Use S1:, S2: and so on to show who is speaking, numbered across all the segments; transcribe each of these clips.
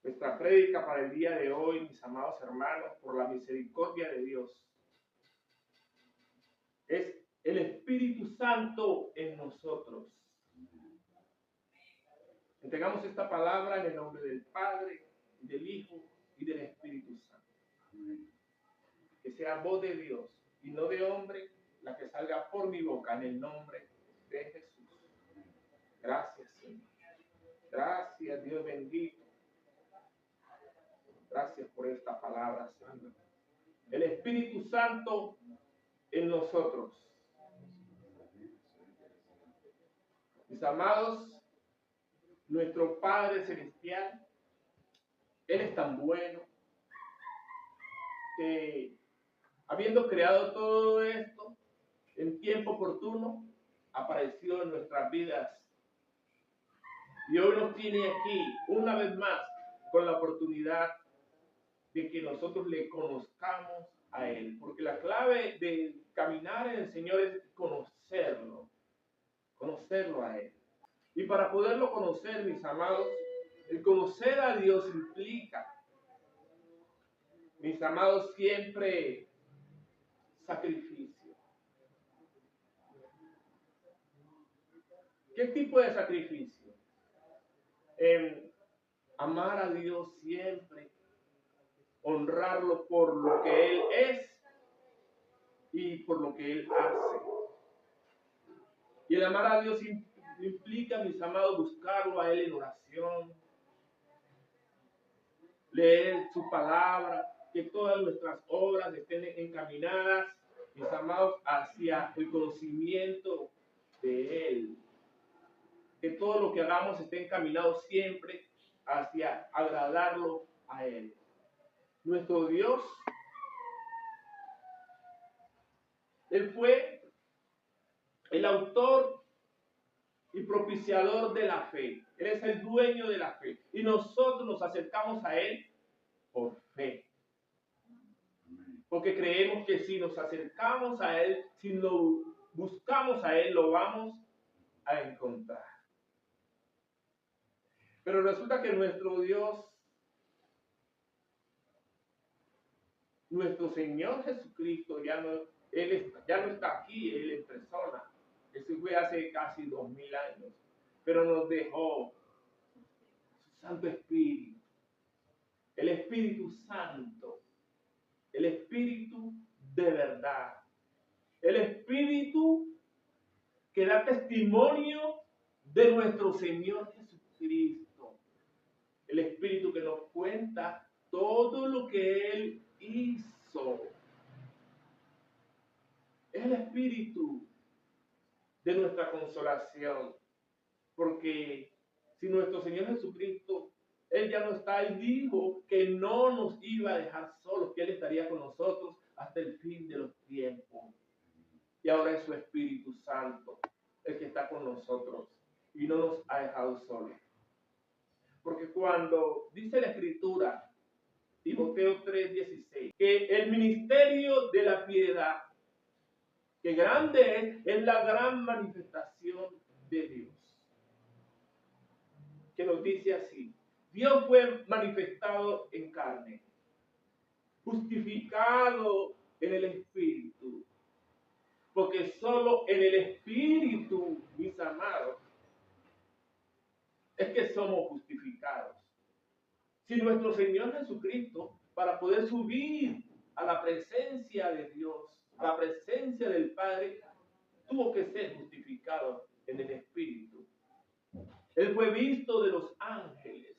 S1: Nuestra prédica para el día de hoy, mis amados hermanos, por la misericordia de Dios, es el Espíritu Santo en nosotros. Entregamos esta palabra en el nombre del Padre, del Hijo y del Espíritu Santo. Que sea voz de Dios y no de hombre la que salga por mi boca, en el nombre de Jesús. Gracias, Señor. Gracias, Dios bendito. Gracias por esta palabra, Señor. El Espíritu Santo en nosotros. Mis amados, nuestro Padre Celestial, Él es tan bueno que, habiendo creado todo esto en tiempo oportuno, apareció en nuestras vidas. Y hoy nos tiene aquí, una vez más, con la oportunidad de que nosotros le conozcamos a Él. Porque la clave de caminar en el Señor es conocerlo a Él. Y para poderlo conocer, mis amados, el conocer a Dios implica, mis amados, siempre sacrificio. ¿Qué tipo de sacrificio? Amar a Dios siempre, honrarlo por lo que Él es y por lo que Él hace. Y el amar a Dios implica, mis amados, buscarlo a Él en oración, leer su palabra, que todas nuestras obras estén encaminadas, mis amados, hacia el conocimiento de Él. Que todo lo que hagamos esté encaminado siempre hacia agradarlo a Él. Nuestro Dios, Él fue el autor y propiciador de la fe. Él es el dueño de la fe. Y nosotros nos acercamos a Él por fe. Porque creemos que si nos acercamos a Él, si lo buscamos a Él, lo vamos a encontrar. Pero resulta que nuestro Dios, nuestro Señor Jesucristo, ya no está aquí, Él en persona. Eso fue hace casi 2000 años. Pero nos dejó su Santo Espíritu, el Espíritu Santo, el Espíritu de verdad, el Espíritu que da testimonio de nuestro Señor Jesucristo, el Espíritu que nos cuenta todo lo que Él hizo. Es el Espíritu de nuestra consolación, porque si nuestro Señor Jesucristo, Él ya no está, Él dijo que no nos iba a dejar solos, que Él estaría con nosotros hasta el fin de los tiempos. Y ahora es su Espíritu Santo el que está con nosotros y no nos ha dejado solos. Porque cuando dice la Escritura, Timoteo 3:16, que el ministerio de la piedad, que grande es la gran manifestación de Dios. Que nos dice así: Dios fue manifestado en carne, justificado en el Espíritu, porque solo en el Espíritu, mis amados, es que somos justificados. Si nuestro Señor Jesucristo, para poder subir a la presencia de Dios, a la presencia del Padre, tuvo que ser justificado en el Espíritu. Él fue visto de los ángeles.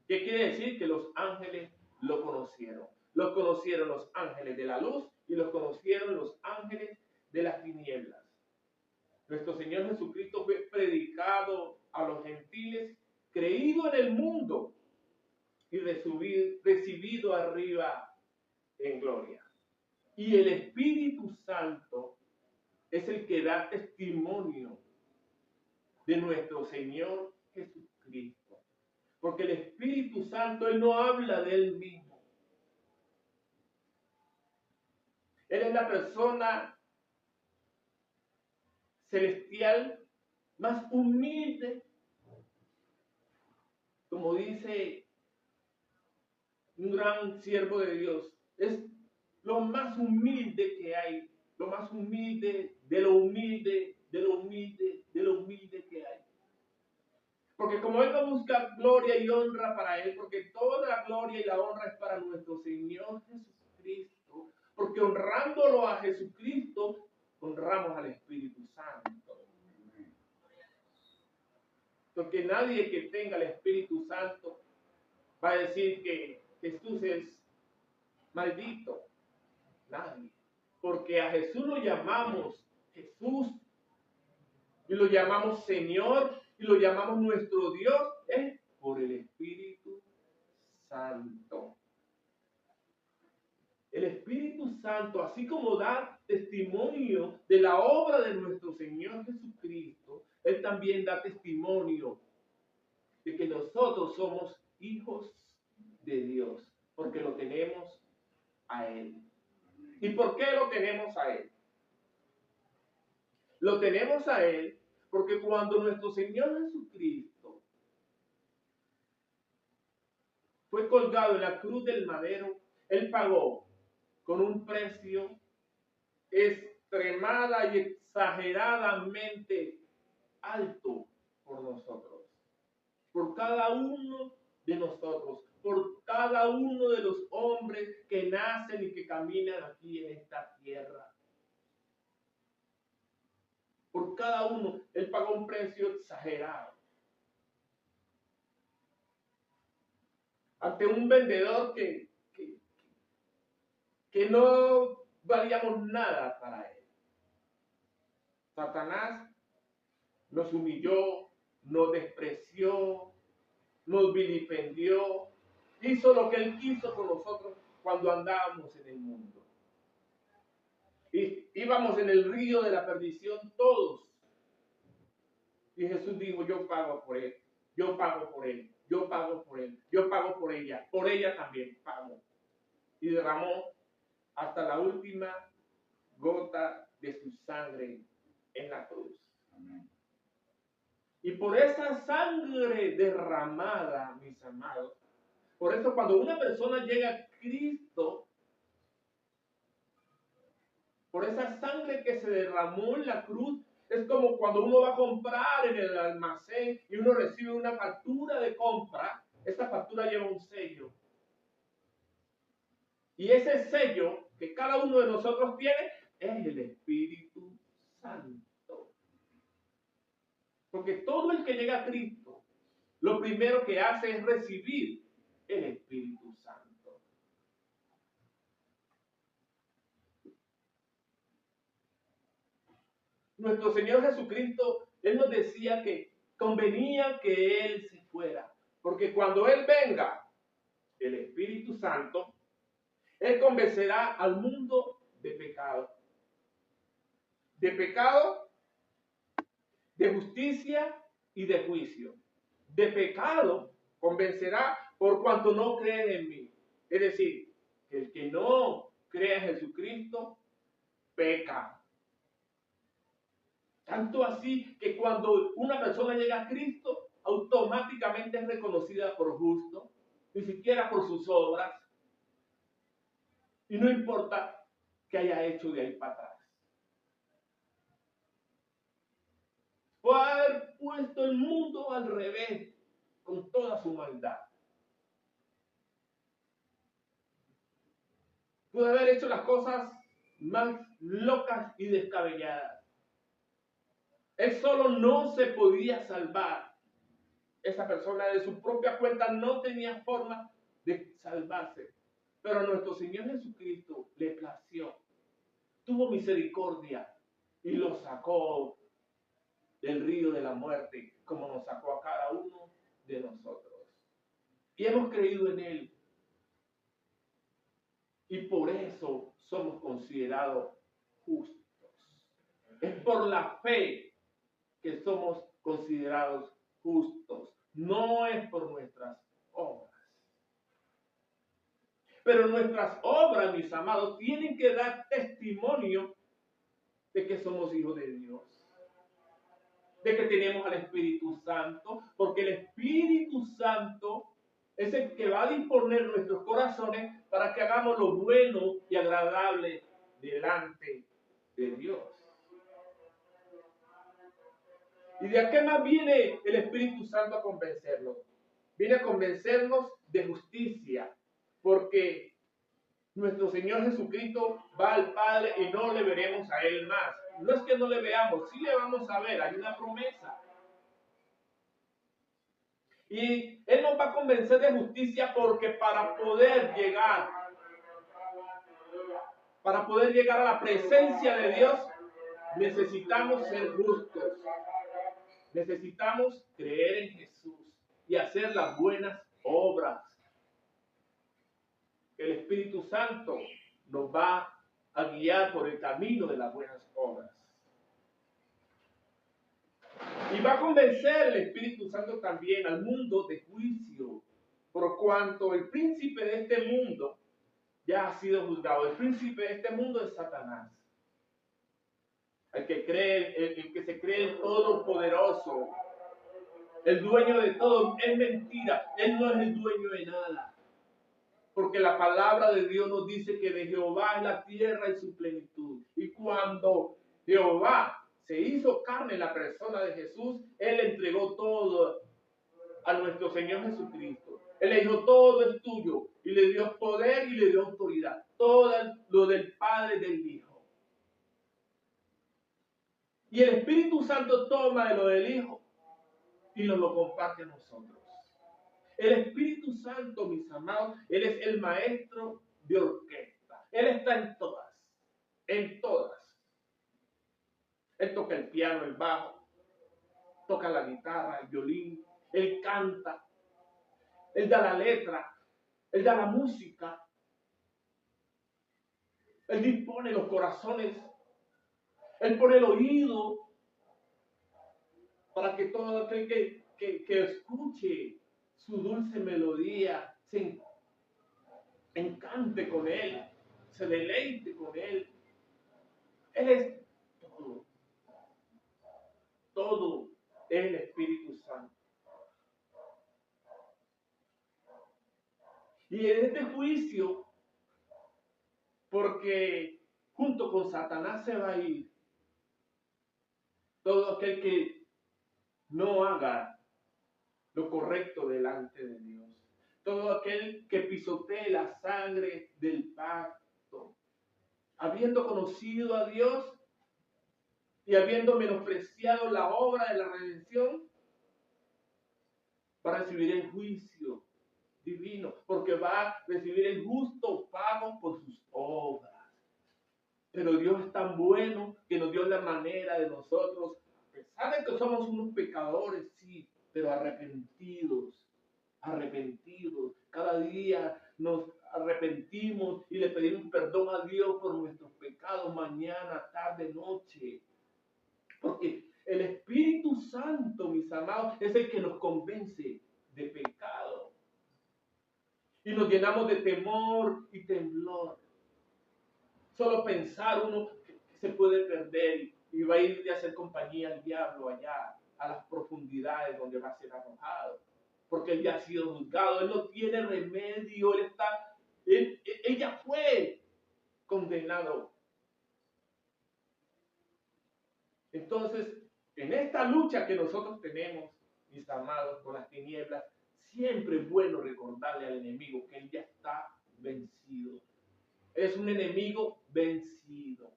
S1: ¿Qué quiere decir? Que los ángeles lo conocieron. Los conocieron los ángeles de la luz y los conocieron los ángeles de las tinieblas. Nuestro Señor Jesucristo fue predicado a los gentiles, creído en el mundo y recibido arriba en gloria. Y el Espíritu Santo es el que da testimonio de nuestro Señor Jesucristo. Porque el Espíritu Santo, Él no habla de Él mismo. Él es la persona celestial más humilde. Como dice un gran siervo de Dios. Es lo más humilde que hay, lo más humilde de lo humilde, de lo humilde, de lo humilde que hay. Porque como Él no busca gloria y honra para Él, porque toda la gloria y la honra es para nuestro Señor Jesucristo, porque honrándolo a Jesucristo, honramos al Espíritu Santo. Porque nadie que tenga el Espíritu Santo va a decir que Jesús es maldito. Nadie. Porque a Jesús lo llamamos Jesús y lo llamamos Señor y lo llamamos nuestro Dios por el Espíritu Santo. El Espíritu Santo, así como da testimonio de la obra de nuestro Señor Jesucristo, Él también da testimonio de que nosotros somos hijos de Dios, porque lo tenemos a Él. ¿Y por qué lo tenemos a Él? Lo tenemos a Él porque cuando nuestro Señor Jesucristo fue colgado en la cruz del madero, Él pagó con un precio extremada y exageradamente alto por nosotros, por cada uno de nosotros, por cada uno de los hombres que nacen y que caminan aquí en esta tierra. Por cada uno, Él pagó un precio exagerado. Ante un vendedor que no valíamos nada para Él. Satanás nos humilló, nos despreció, nos vilipendió, hizo lo que Él quiso con nosotros cuando andábamos en el mundo. Y íbamos en el río de la perdición todos. Y Jesús dijo, yo pago por Él, yo pago por Él, yo pago por Él, yo pago por ella también pago. Y derramó hasta la última gota de su sangre en la cruz. Amén. Y por esa sangre derramada, mis amados, por eso cuando una persona llega a Cristo, por esa sangre que se derramó en la cruz, es como cuando uno va a comprar en el almacén y uno recibe una factura de compra. Esta factura lleva un sello. Y ese sello que cada uno de nosotros tiene es el Espíritu Santo. Porque todo el que llega a Cristo, lo primero que hace es recibir el Espíritu Santo. Nuestro Señor Jesucristo, Él nos decía que convenía que Él se fuera. Porque cuando Él venga, el Espíritu Santo, Él convencerá al mundo de pecado. De pecado, de justicia y de juicio. De pecado convencerá por cuanto no creen en mí. Es decir, que el que no cree en Jesucristo, peca. Tanto así que cuando una persona llega a Cristo, automáticamente es reconocida por justo, ni siquiera por sus obras. Y no importa qué haya hecho de ahí para atrás. Puede haber puesto el mundo al revés con toda su maldad. Puede haber hecho las cosas más locas y descabelladas. Él solo no se podía salvar. Esa persona de su propia cuenta no tenía forma de salvarse. Pero nuestro Señor Jesucristo le plació, tuvo misericordia y lo sacó del río de la muerte, como nos sacó a cada uno de nosotros. Y hemos creído en Él. Y por eso somos considerados justos. Es por la fe que somos considerados justos. No es por nuestras obras. Pero nuestras obras, mis amados, tienen que dar testimonio de que somos hijos de Dios. De que tenemos al Espíritu Santo, porque el Espíritu Santo Es el que va a disponer nuestros corazones para que hagamos lo bueno y agradable delante de Dios. ¿Y de qué más viene el Espíritu Santo a convencernos? Viene a convencernos de justicia, porque nuestro Señor Jesucristo va al Padre y no le veremos a Él más. No es que no le veamos, sí le vamos a ver, hay una promesa. Y Él nos va a convencer de justicia porque para poder llegar a la presencia de Dios, necesitamos ser justos. Necesitamos creer en Jesús y hacer las buenas obras. El Espíritu Santo nos va a guiar por el camino de las buenas obras. Y va a convencer el Espíritu Santo también al mundo de juicio, por cuanto el príncipe de este mundo ya ha sido juzgado. El príncipe de este mundo es Satanás. El que se cree el todopoderoso, el dueño de todo. Es mentira. Él no es el dueño de nada. Porque la palabra de Dios nos dice que de Jehová es la tierra y su plenitud. Y cuando Jehová se hizo carne en la persona de Jesús, Él entregó todo a nuestro Señor Jesucristo. Él le dijo, todo es tuyo. Y le dio poder y le dio autoridad. Todo lo del Padre y del Hijo. Y el Espíritu Santo toma de lo del Hijo y nos lo comparte a nosotros. El Espíritu Santo, mis amados, Él es el maestro de orquesta. Él está en todas. En todas. Él toca el piano, el bajo, toca la guitarra, el violín, Él canta, Él da la letra, Él da la música, Él dispone los corazones, Él pone el oído para que todo aquel que escuche su dulce melodía se encante con Él, se deleite con Él. Él es todo. Todo es el Espíritu Santo. Y en este juicio, porque junto con Satanás se va a ir todo aquel que no haga lo correcto delante de Dios. Todo aquel que pisotee la sangre del pacto, habiendo conocido a Dios y habiendo menospreciado la obra de la redención, va a recibir el juicio divino, porque va a recibir el justo pago por sus obras. Pero Dios es tan bueno que nos dio la manera de nosotros, a pesar de que somos unos pecadores, sí, pero arrepentidos. Cada día nos arrepentimos y le pedimos perdón a Dios por nuestros pecados, mañana, tarde, noche. Porque el Espíritu Santo, mis amados, es el que nos convence de pecado. Y nos llenamos de temor y temblor. Solo pensar uno que se puede perder y va a ir de hacer compañía al diablo allá, a las profundidades donde va a ser arrojado. Porque él ya ha sido juzgado, él no tiene remedio, él ya fue condenado. Entonces, en esta lucha que nosotros tenemos, mis amados, con las tinieblas, siempre es bueno recordarle al enemigo que él ya está vencido. Es un enemigo vencido.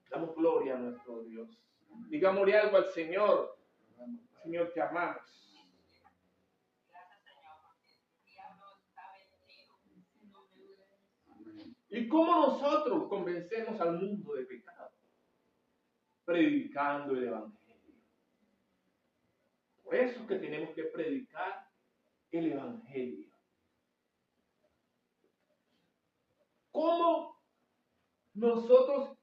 S1: Damos gloria a nuestro Dios. Digámosle algo al Señor. Señor, te amamos. ¿Y cómo nosotros convencemos al mundo de pecado? Predicando el Evangelio. Por eso es que tenemos que predicar el Evangelio. ¿Cómo nosotros,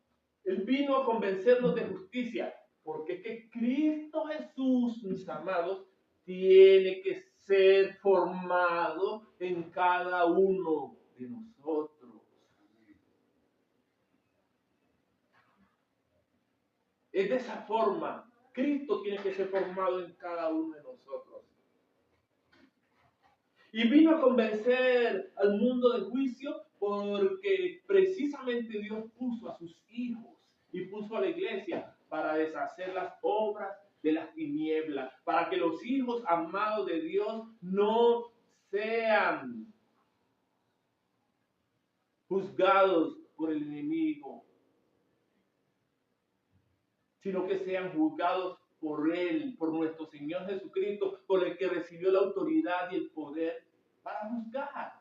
S1: Él vino a convencernos de justicia? Porque es que Cristo Jesús, mis amados, tiene que ser formado en cada uno de nosotros. Es de esa forma. Cristo tiene que ser formado en cada uno de nosotros. Y vino a convencer al mundo de juicio porque precisamente Dios puso a sus hijos y puso a la iglesia para deshacer las obras de las tinieblas, para que los hijos amados de Dios no sean juzgados por el enemigo, sino que sean juzgados por Él, por nuestro Señor Jesucristo, por el que recibió la autoridad y el poder para juzgar.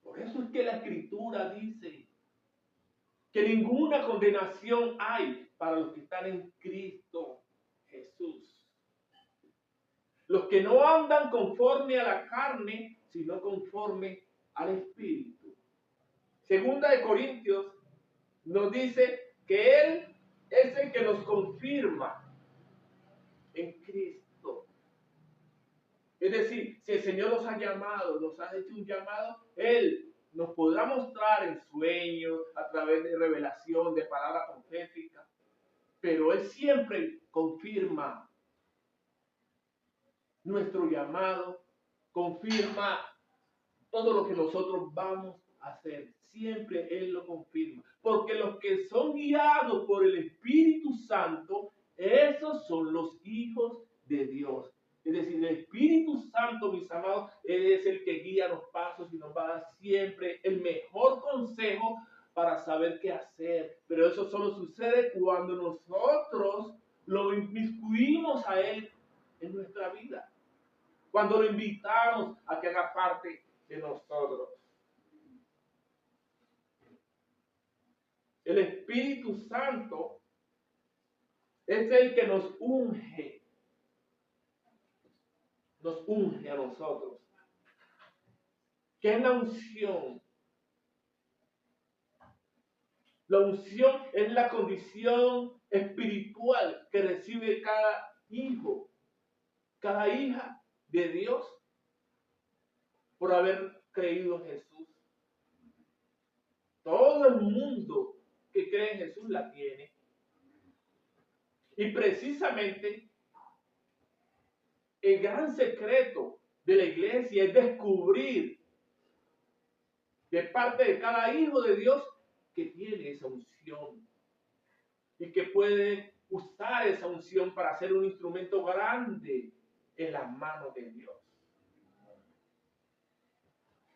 S1: Por eso es que la Escritura dice que ninguna condenación hay para los que están en Cristo Jesús. Los que no andan conforme a la carne, sino conforme al Espíritu. Segunda de Corintios nos dice que Él es el que nos confirma en Cristo. Es decir, si el Señor nos ha llamado, nos ha hecho un llamado, Él nos podrá mostrar en sueños, a través de revelación, de palabra profética, pero Él siempre confirma nuestro llamado, confirma todo lo que nosotros vamos a hacer. Siempre Él lo confirma. Porque los que son guiados por el Espíritu Santo, esos son los hijos de Dios. Es decir, el Espíritu Santo, mis amados, es el que guía los pasos y nos va a dar siempre el mejor consejo para saber qué hacer. Pero eso solo sucede cuando nosotros lo inmiscuimos a Él en nuestra vida. Cuando lo invitamos a que haga parte de nosotros. El Espíritu Santo es el que nos unge a nosotros. ¿Qué es la unción? La unción es la condición espiritual que recibe cada hijo, cada hija de Dios por haber creído en Jesús. Todo el mundo que cree en Jesús la tiene. Y precisamente el gran secreto de la iglesia es descubrir de parte de cada hijo de Dios que tiene esa unción y que puede usar esa unción para ser un instrumento grande en las manos de Dios.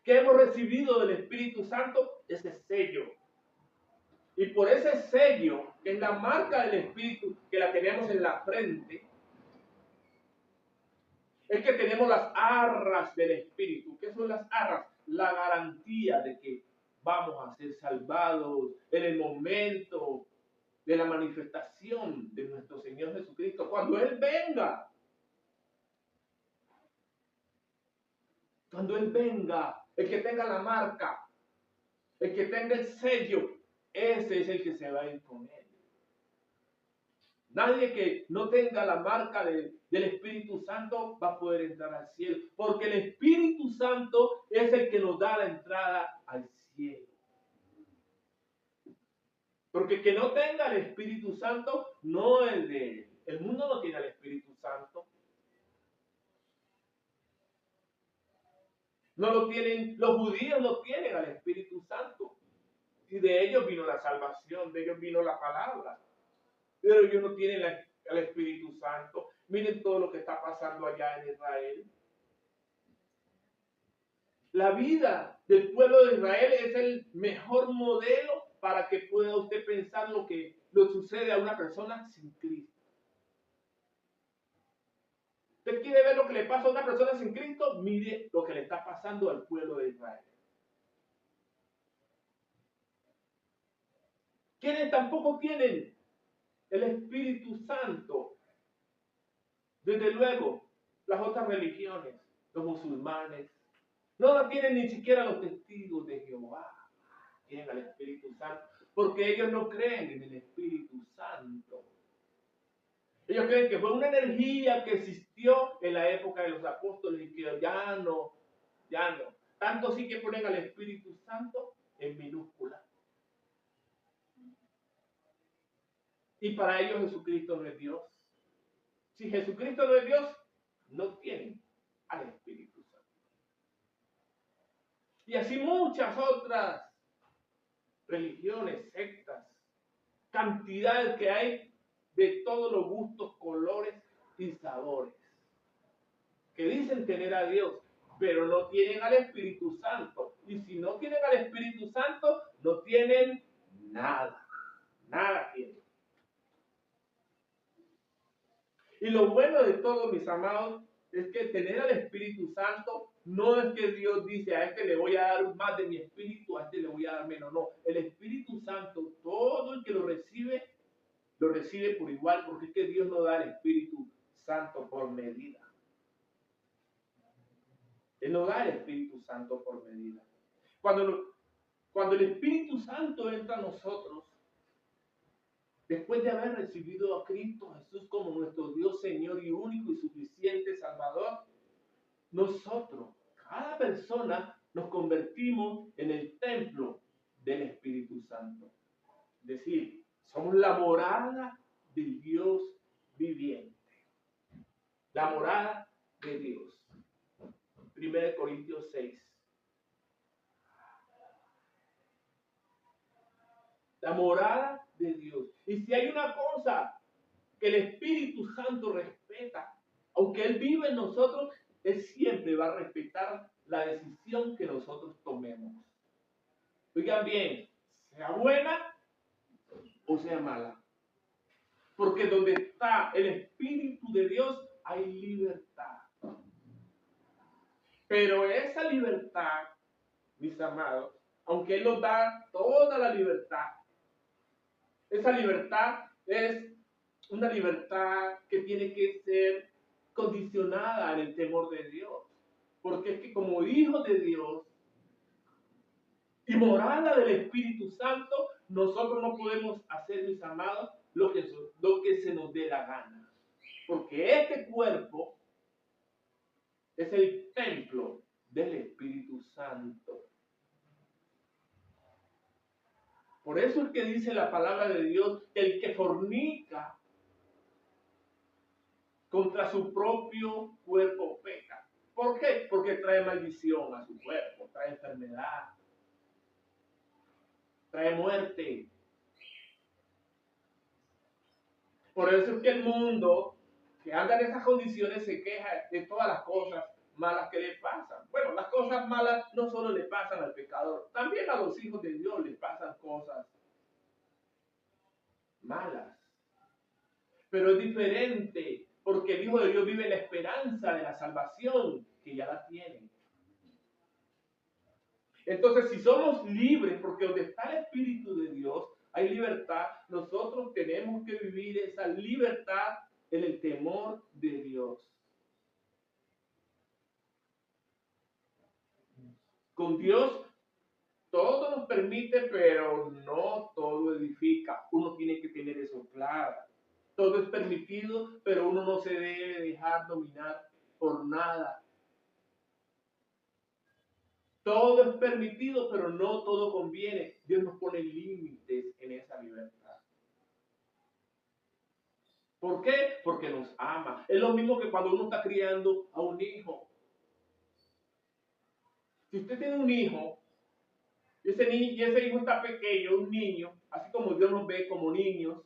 S1: ¿Qué hemos recibido del Espíritu Santo? Ese sello. Y por ese sello, que es la marca del Espíritu, que la tenemos en la frente, es que tenemos las arras del Espíritu. ¿Qué son las arras? La garantía de que vamos a ser salvados en el momento de la manifestación de nuestro Señor Jesucristo. Cuando Él venga. Cuando Él venga, el que tenga la marca, el que tenga el sello, ese es el que se va a ir con Él. Nadie que no tenga la marca del Espíritu Santo va a poder entrar al cielo, porque el Espíritu Santo es el que nos da la entrada al cielo. Porque el que no tenga el Espíritu Santo no es de Él. El mundo no tiene el Espíritu Santo. No lo tienen, los judíos no tienen al Espíritu Santo. Y de ellos vino la salvación, de ellos vino la palabra. Pero ellos no tienen el Espíritu Santo. Miren todo lo que está pasando allá en Israel. La vida del pueblo de Israel es el mejor modelo para que pueda usted pensar lo que sucede a una persona sin Cristo. ¿Usted quiere ver lo que le pasa a una persona sin Cristo? Mire lo que le está pasando al pueblo de Israel. Quienes tampoco tienen el Espíritu Santo, desde luego, las otras religiones, los musulmanes, no la tienen ni siquiera los testigos de Jehová. Tienen al Espíritu Santo, porque ellos no creen en el Espíritu Santo. Ellos creen que fue una energía que existió en la época de los apóstoles y que ya no. Tanto sí que ponen al Espíritu Santo en minúscula. Y para ellos Jesucristo no es Dios. Si Jesucristo no es Dios, no tienen al Espíritu Santo. Y así muchas otras religiones, sectas, cantidad que hay de todos los gustos, colores y sabores, que dicen tener a Dios, pero no tienen al Espíritu Santo. Y si no tienen al Espíritu Santo, no tienen nada. Nada tienen. Y lo bueno de todo, mis amados, es que tener al Espíritu Santo no es que Dios dice a este le voy a dar más de mi espíritu, a este le voy a dar menos. No, el Espíritu Santo, todo el que lo recibe por igual, porque es que Dios no da el Espíritu Santo por medida. Él no da el Espíritu Santo por medida. Cuando el Espíritu Santo entra a nosotros, después de haber recibido a Cristo Jesús como nuestro Dios, Señor y único y suficiente Salvador, nosotros, cada persona, nos convertimos en el templo del Espíritu Santo. Es decir, somos la morada del Dios viviente. La morada de Dios. 1 Corintios 6. La morada de Dios. Y si hay una cosa que el Espíritu Santo respeta, aunque Él vive en nosotros, Él siempre va a respetar la decisión que nosotros tomemos. Oigan bien, sea buena o sea mala. Porque donde está el Espíritu de Dios hay libertad. Pero esa libertad, mis amados, aunque Él nos da toda la libertad, esa libertad es una libertad que tiene que ser condicionada en el temor de Dios. Porque es que como hijos de Dios y morada del Espíritu Santo, nosotros no podemos hacer, mis amados, lo que se nos dé la gana. Porque este cuerpo es el templo del Espíritu Santo. Por eso es que dice la palabra de Dios que el que fornica contra su propio cuerpo peca. ¿Por qué? Porque trae maldición a su cuerpo, trae enfermedad, trae muerte. Por eso es que el mundo que anda en esas condiciones se queja de todas las cosas malas que le pasan. Bueno, las cosas malas no solo le pasan al pecador, también a los hijos de Dios les pasan cosas malas. Pero es diferente, porque el Hijo de Dios vive en la esperanza de la salvación, que ya la tiene. Entonces, si somos libres, porque donde está el Espíritu de Dios hay libertad, nosotros tenemos que vivir esa libertad en el temor de Dios. Con Dios todo nos permite, pero no todo edifica. Uno tiene que tener eso claro. Todo es permitido, pero uno no se debe dejar dominar por nada. Todo es permitido, pero no todo conviene. Dios nos pone límites en esa libertad. ¿Por qué? Porque nos ama. Es lo mismo que cuando uno está criando a un hijo. Si usted tiene un hijo, y ese hijo está pequeño, un niño, así como Dios nos ve como niños,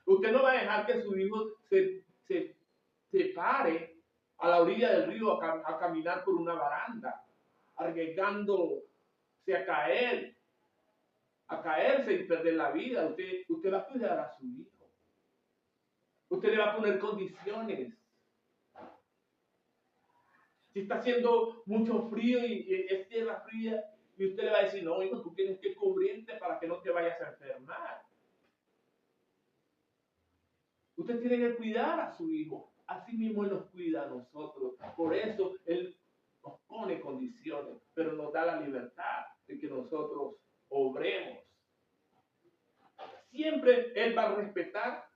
S1: usted no va a dejar que su hijo se pare a la orilla del río a caminar por una baranda, arriesgándose a caerse y perder la vida. Usted va a cuidar a su hijo. Usted le va a poner condiciones. Si está haciendo mucho frío y es tierra fría, y usted le va a decir, no, hijo, tú tienes que cubrirte para que no te vayas a enfermar. Usted tiene que cuidar a su hijo. Así mismo Él nos cuida a nosotros. Por eso Él nos pone condiciones, pero nos da la libertad de que nosotros obremos. Siempre Él va a respetar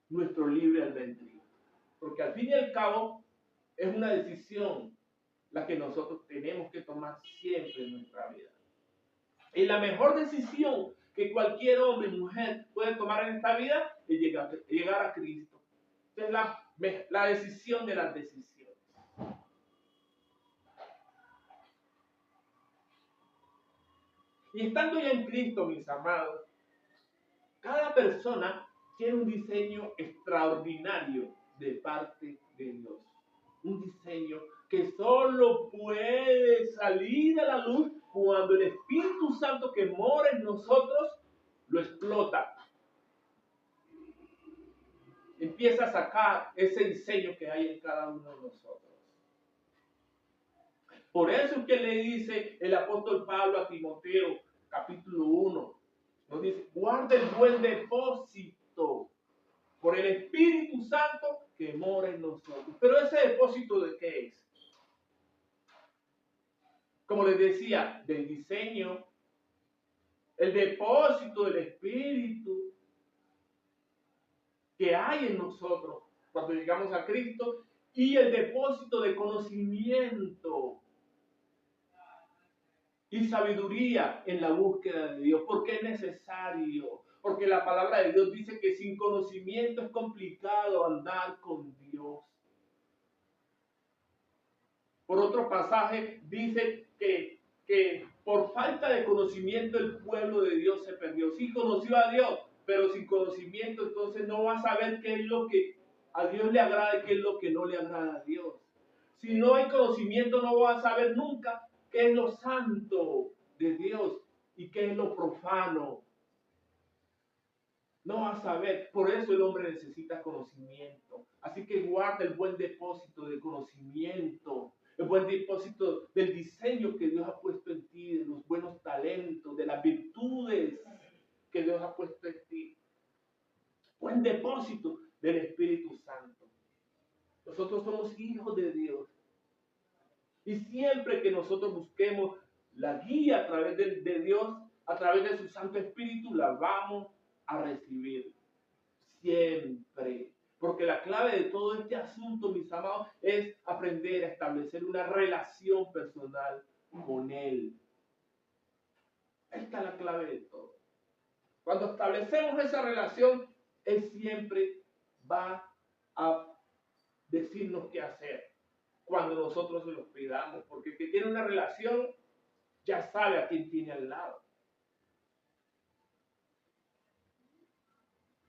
S1: nuestro libre albedrío. Porque al fin y al cabo es una decisión la que nosotros tenemos que tomar siempre en nuestra vida. Y la mejor decisión que cualquier hombre y mujer puede tomar en esta vida es llegar a Cristo. Es la decisión de las decisiones. Y estando ya en Cristo, mis amados, cada persona tiene un diseño extraordinario de parte de Dios. Un diseño que solo puede salir a la luz cuando el Espíritu Santo que mora en nosotros lo explota. Empieza a sacar ese diseño que hay en cada uno de nosotros. Por eso es que le dice el apóstol Pablo a Timoteo, capítulo 1, nos dice, guarda el buen depósito por el Espíritu Santo que mora en nosotros. Pero ese depósito, ¿de qué es? Como les decía, del diseño, el depósito del Espíritu que hay en nosotros cuando llegamos a Cristo y el depósito de conocimiento y sabiduría en la búsqueda de Dios. Porque es necesario. Porque la palabra de Dios dice que sin conocimiento es complicado andar con Dios. Por otro pasaje dice que por falta de conocimiento el pueblo de Dios se perdió. Sí conoció a Dios, pero sin conocimiento entonces no va a saber qué es lo que a Dios le agrada y qué es lo que no le agrada a Dios. Si no hay conocimiento no va a saber nunca qué es lo santo de Dios y qué es lo profano. No va a saber. Por eso el hombre necesita conocimiento. Así que guarda el buen depósito de conocimiento, el buen depósito del diseño que Dios ha puesto en ti, de los buenos talentos, de las virtudes que Dios ha puesto en ti. Buen depósito del Espíritu Santo. Nosotros somos hijos de Dios. Y siempre que nosotros busquemos la guía a través de Dios, a través de su Santo Espíritu, la vamos a recibir. Siempre. Porque la clave de todo este asunto, mis amados, es aprender a establecer una relación personal con Él. Esta es la clave de todo. Cuando establecemos esa relación, Él siempre va a decirnos qué hacer cuando nosotros se los pidamos. Porque el que tiene una relación ya sabe a quién tiene al lado.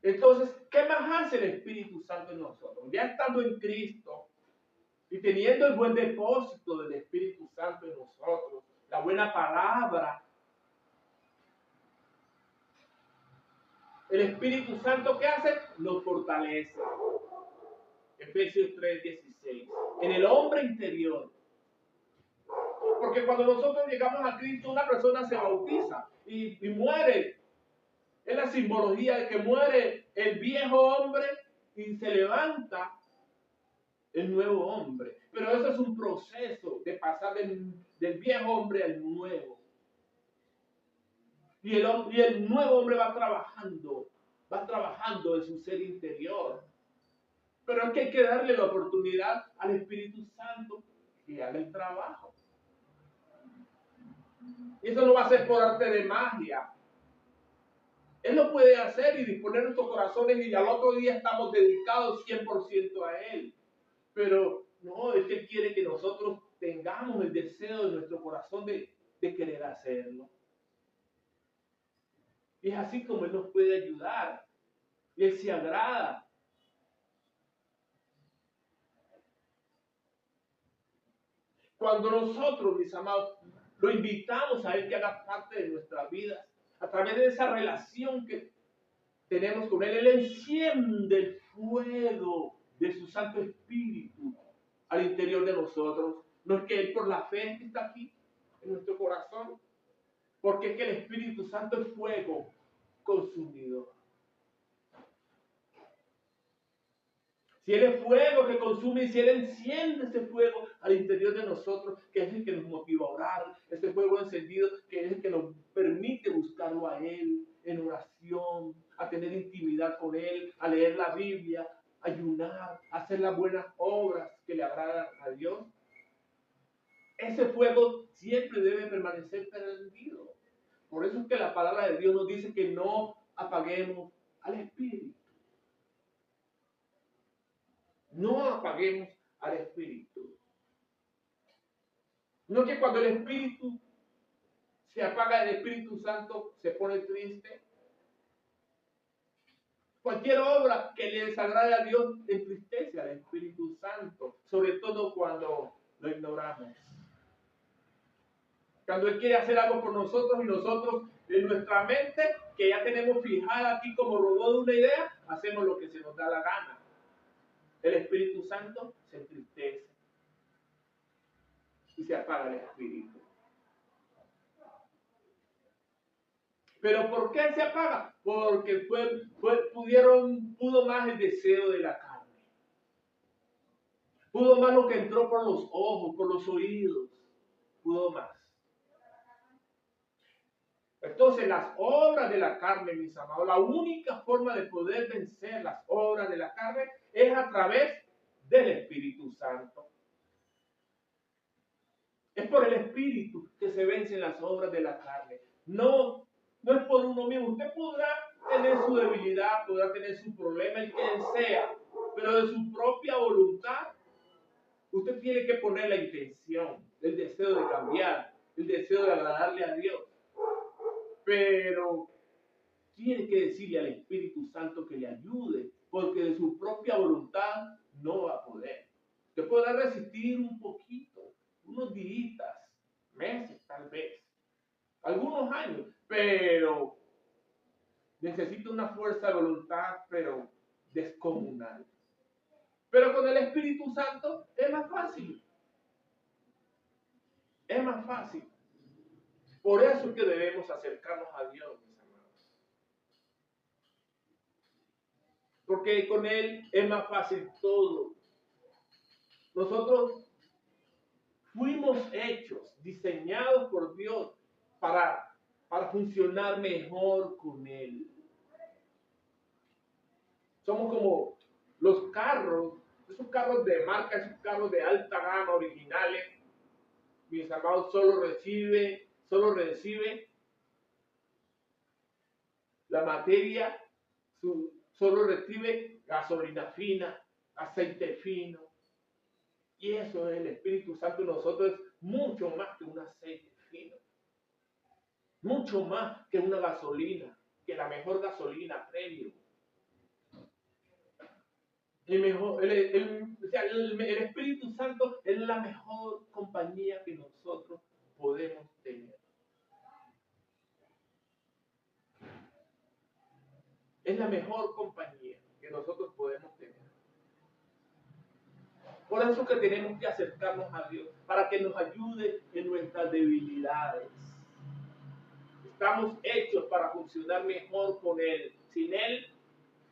S1: Entonces, ¿qué más hace el Espíritu Santo en nosotros? Ya estando en Cristo y teniendo el buen depósito del Espíritu Santo en nosotros, la buena palabra, el Espíritu Santo, ¿qué hace? Nos fortalece. Efesios 3:16. En el hombre interior. Porque cuando nosotros llegamos a Cristo, una persona se bautiza y muere. Es la simbología de que muere el viejo hombre y se levanta el nuevo hombre. Pero eso es un proceso de pasar del viejo hombre al nuevo. Y el nuevo hombre va trabajando en su ser interior. Pero es que hay que darle la oportunidad al Espíritu Santo que haga el trabajo. Y eso no va a ser por arte de magia. Él lo puede hacer y disponer nuestros corazones y al otro día estamos dedicados 100% a Él. Pero no, es que Él quiere que nosotros tengamos el deseo de nuestro corazón de querer hacerlo. Y es así como Él nos puede ayudar. Y Él se agrada. Cuando nosotros, mis amados, lo invitamos a Él que haga parte de nuestras vidas, a través de esa relación que tenemos con Él, Él enciende el fuego de su Santo Espíritu al interior de nosotros. No es que Él por la fe está aquí en nuestro corazón, porque es que el Espíritu Santo es fuego consumidor. Si Él es fuego que consume y si Él enciende ese fuego al interior de nosotros, que es el que nos motiva a orar, ese fuego encendido que es el que nos permite buscarlo a Él en oración, a tener intimidad con Él, a leer la Biblia, a ayunar, a hacer las buenas obras que le agradan a Dios. Ese fuego siempre debe permanecer prendido. Por eso es que la palabra de Dios nos dice que no apaguemos al Espíritu. No apaguemos al Espíritu. No que cuando el Espíritu se apaga el Espíritu Santo, se pone triste. Cualquier obra que le desagrade a Dios entristece al Espíritu Santo, sobre todo cuando lo ignoramos. Cuando Él quiere hacer algo por nosotros y nosotros en nuestra mente, que ya tenemos fijada aquí como robot de una idea, hacemos lo que se nos da la gana. El Espíritu Santo se entristece y se apaga el Espíritu. ¿Pero por qué se apaga? Porque pudo más el deseo de la carne. Pudo más lo que entró por los ojos, por los oídos. Pudo más. Entonces, las obras de la carne, mis amados, la única forma de poder vencer las obras de la carne es a través del Espíritu Santo. Es por el Espíritu que se vencen las obras de la carne. No es por uno mismo. Usted podrá tener su debilidad, podrá tener su problema, el que sea, pero de su propia voluntad, usted tiene que poner la intención, el deseo de cambiar, el deseo de agradarle a Dios. Pero tiene que decirle al Espíritu Santo que le ayude, porque de su propia voluntad no va a poder. Usted podrá resistir un poquito, unos días, meses tal vez, algunos años, pero necesita una fuerza de voluntad, pero descomunal. Pero con el Espíritu Santo es más fácil. Es más fácil. Por eso es que debemos acercarnos a Dios, mis amados. Porque con Él es más fácil todo. Nosotros fuimos hechos, diseñados por Dios para funcionar mejor con Él. Somos como los carros, esos carros de marca, esos carros de alta gama originales. Mis amados, solo recibe la materia, solo recibe gasolina fina, aceite fino. Y eso es el Espíritu Santo en nosotros, es mucho más que un aceite fino. Mucho más que una gasolina, que la mejor gasolina premium. El Espíritu Santo es la mejor compañía que nosotros podemos tener. Es la mejor compañía que nosotros podemos tener. Por eso que tenemos que acercarnos a Dios, para que nos ayude en nuestras debilidades. Estamos hechos para funcionar mejor con Él. Sin Él,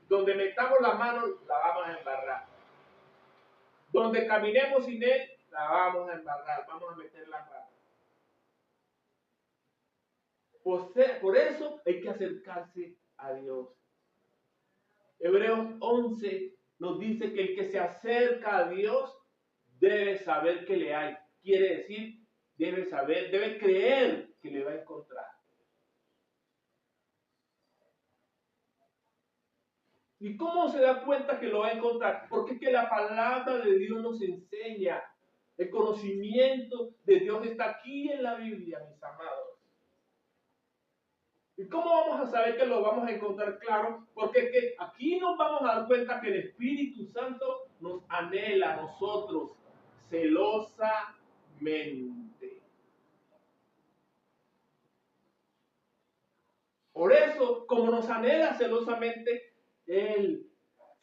S1: donde metamos la mano, la vamos a embarrar. Donde caminemos sin Él, la vamos a embarrar, vamos a meter la pata. Por eso hay que acercarse a Dios. Hebreos 11 nos dice que el que se acerca a Dios debe saber que le hay. Quiere decir, debe creer que le va a encontrar. ¿Y cómo se da cuenta que lo va a encontrar? Porque es que la palabra de Dios nos enseña. El conocimiento de Dios está aquí en la Biblia, mis amados. ¿Y cómo vamos a saber que lo vamos a encontrar claro? Porque es que aquí nos vamos a dar cuenta que el Espíritu Santo nos anhela a nosotros celosamente. Por eso, como nos anhela celosamente, Él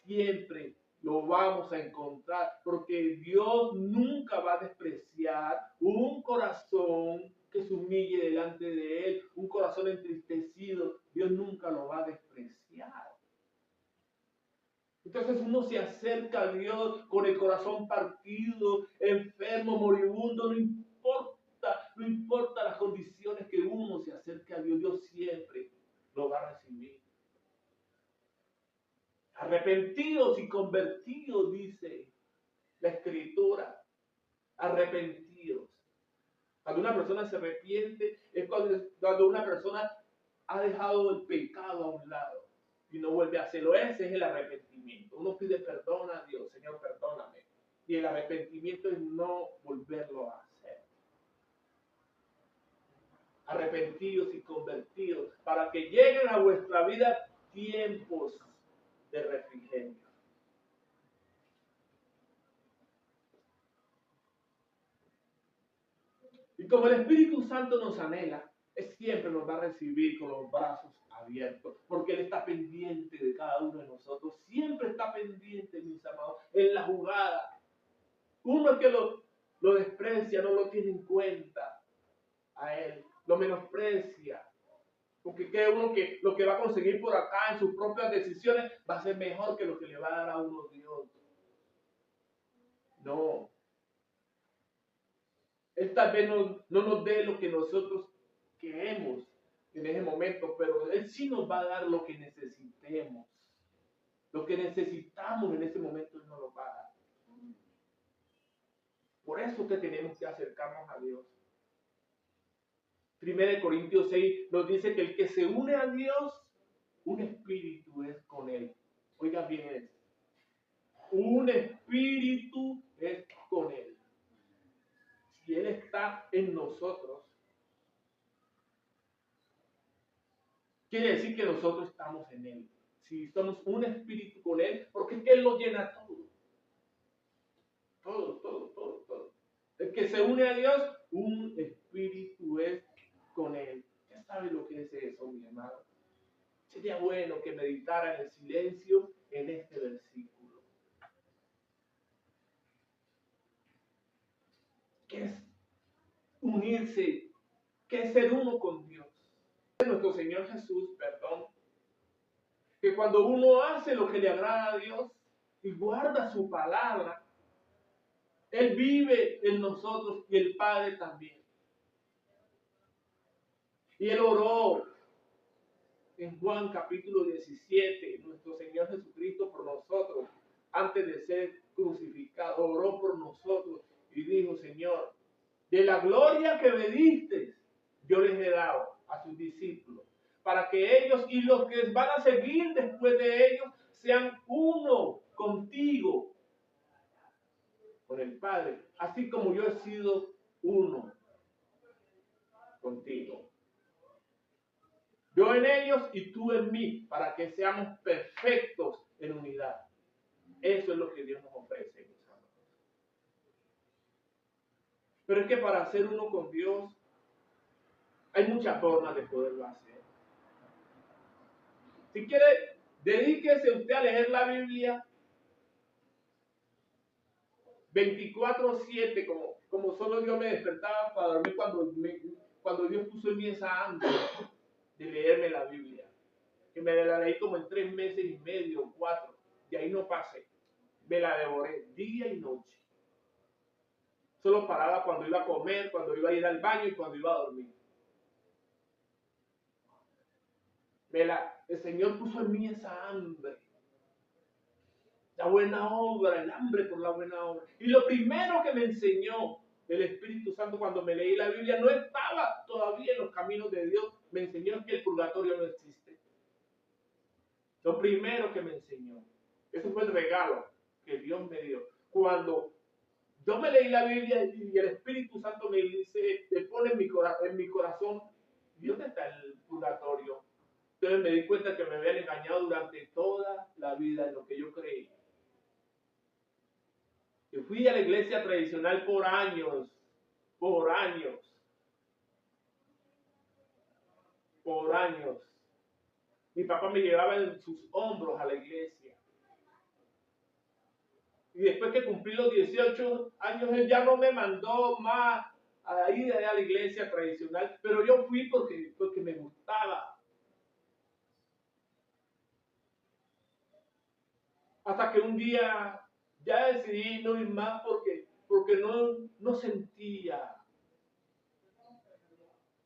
S1: siempre lo vamos a encontrar, porque Dios nunca va a despreciar un corazón que se humille delante de Él, un corazón entristecido. Dios nunca lo va a despreciar. Entonces uno se acerca a Dios con el corazón partido, enfermo, moribundo, no importa las condiciones que uno se acerque a Dios, Dios siempre lo va a recibir. Arrepentidos y convertidos, dice la Escritura. Arrepentidos. Cuando una persona se arrepiente, es cuando una persona ha dejado el pecado a un lado y no vuelve a hacerlo. Ese es el arrepentimiento. Uno pide perdón a Dios, Señor, perdóname. Y el arrepentimiento es no volverlo a hacer. arrepentidos y convertidos, para que lleguen a vuestra vida tiempos de refrigerio. Y como el Espíritu Santo nos anhela, Él siempre nos va a recibir con los brazos abiertos, porque Él está pendiente de cada uno de nosotros, siempre está pendiente, mis amados, en la jugada. Uno que lo desprecia, no lo tiene en cuenta a Él, lo menosprecia, porque cree uno que lo que va a conseguir por acá en sus propias decisiones va a ser mejor que lo que le va a dar a uno Dios. No. Él tal vez no nos dé lo que nosotros queremos en ese momento, pero Él sí nos va a dar lo que necesitemos. Lo que necesitamos en ese momento Él nos lo va a dar. Por eso que tenemos que acercarnos a Dios. 1 Corintios 6 nos dice que el que se une a Dios, un espíritu es con Él. Oiga bien esto. Un espíritu es con Él. Si Él está en nosotros, quiere decir que nosotros estamos en Él. Si somos un espíritu con Él, porque es que Él lo llena todo. Todo. El que se une a Dios, un espíritu es con Él. ¿Ya sabe lo que es eso, mi hermano? Sería bueno que meditara en el silencio en este versículo. ¿Qué es unirse? ¿Qué es ser uno con Dios? Nuestro Señor Jesús, que cuando uno hace lo que le agrada a Dios y guarda su palabra, Él vive en nosotros y el Padre también. Y Él oró en Juan capítulo 17, nuestro Señor Jesucristo por nosotros, antes de ser crucificado, oró por nosotros y dijo: Señor, de la gloria que me diste, yo les he dado a sus discípulos, para que ellos y los que van a seguir después de ellos sean uno contigo, con el Padre, así como yo he sido uno contigo. Yo en ellos y tú en mí, para que seamos perfectos en unidad. Eso es lo que Dios nos ofrece, mis amados. Pero es que para ser uno con Dios, hay muchas formas de poderlo hacer. Si quiere, dedíquese usted a leer la Biblia 24/7, como solo Dios me despertaba para dormir cuando Dios puso en mí esa hambre de leerme la Biblia. Que me la leí como en 3 meses y medio, 4, y ahí no pasé. Me la devoré día y noche. Solo paraba cuando iba a comer, cuando iba a ir al baño y cuando iba a dormir. El Señor puso en mí esa hambre. La buena obra, el hambre por la buena obra. Y lo primero que me enseñó el Espíritu Santo cuando me leí la Biblia, no estaba todavía en los caminos de Dios, me enseñó que el purgatorio no existe. Lo primero que me enseñó. Eso fue el regalo que Dios me dio. Cuando yo me leí la Biblia y el Espíritu Santo me dice, me pone en mi corazón, ¿dónde está el purgatorio? Entonces me di cuenta que me habían engañado durante toda la vida en lo que yo creí. Yo fui a la iglesia tradicional por años. Mi papá me llevaba en sus hombros a la iglesia. Y después que cumplí los 18 años, él ya no me mandó más a ir a la iglesia tradicional, pero yo fui porque me gustaba. Hasta que un día ya decidí no ir más porque no sentía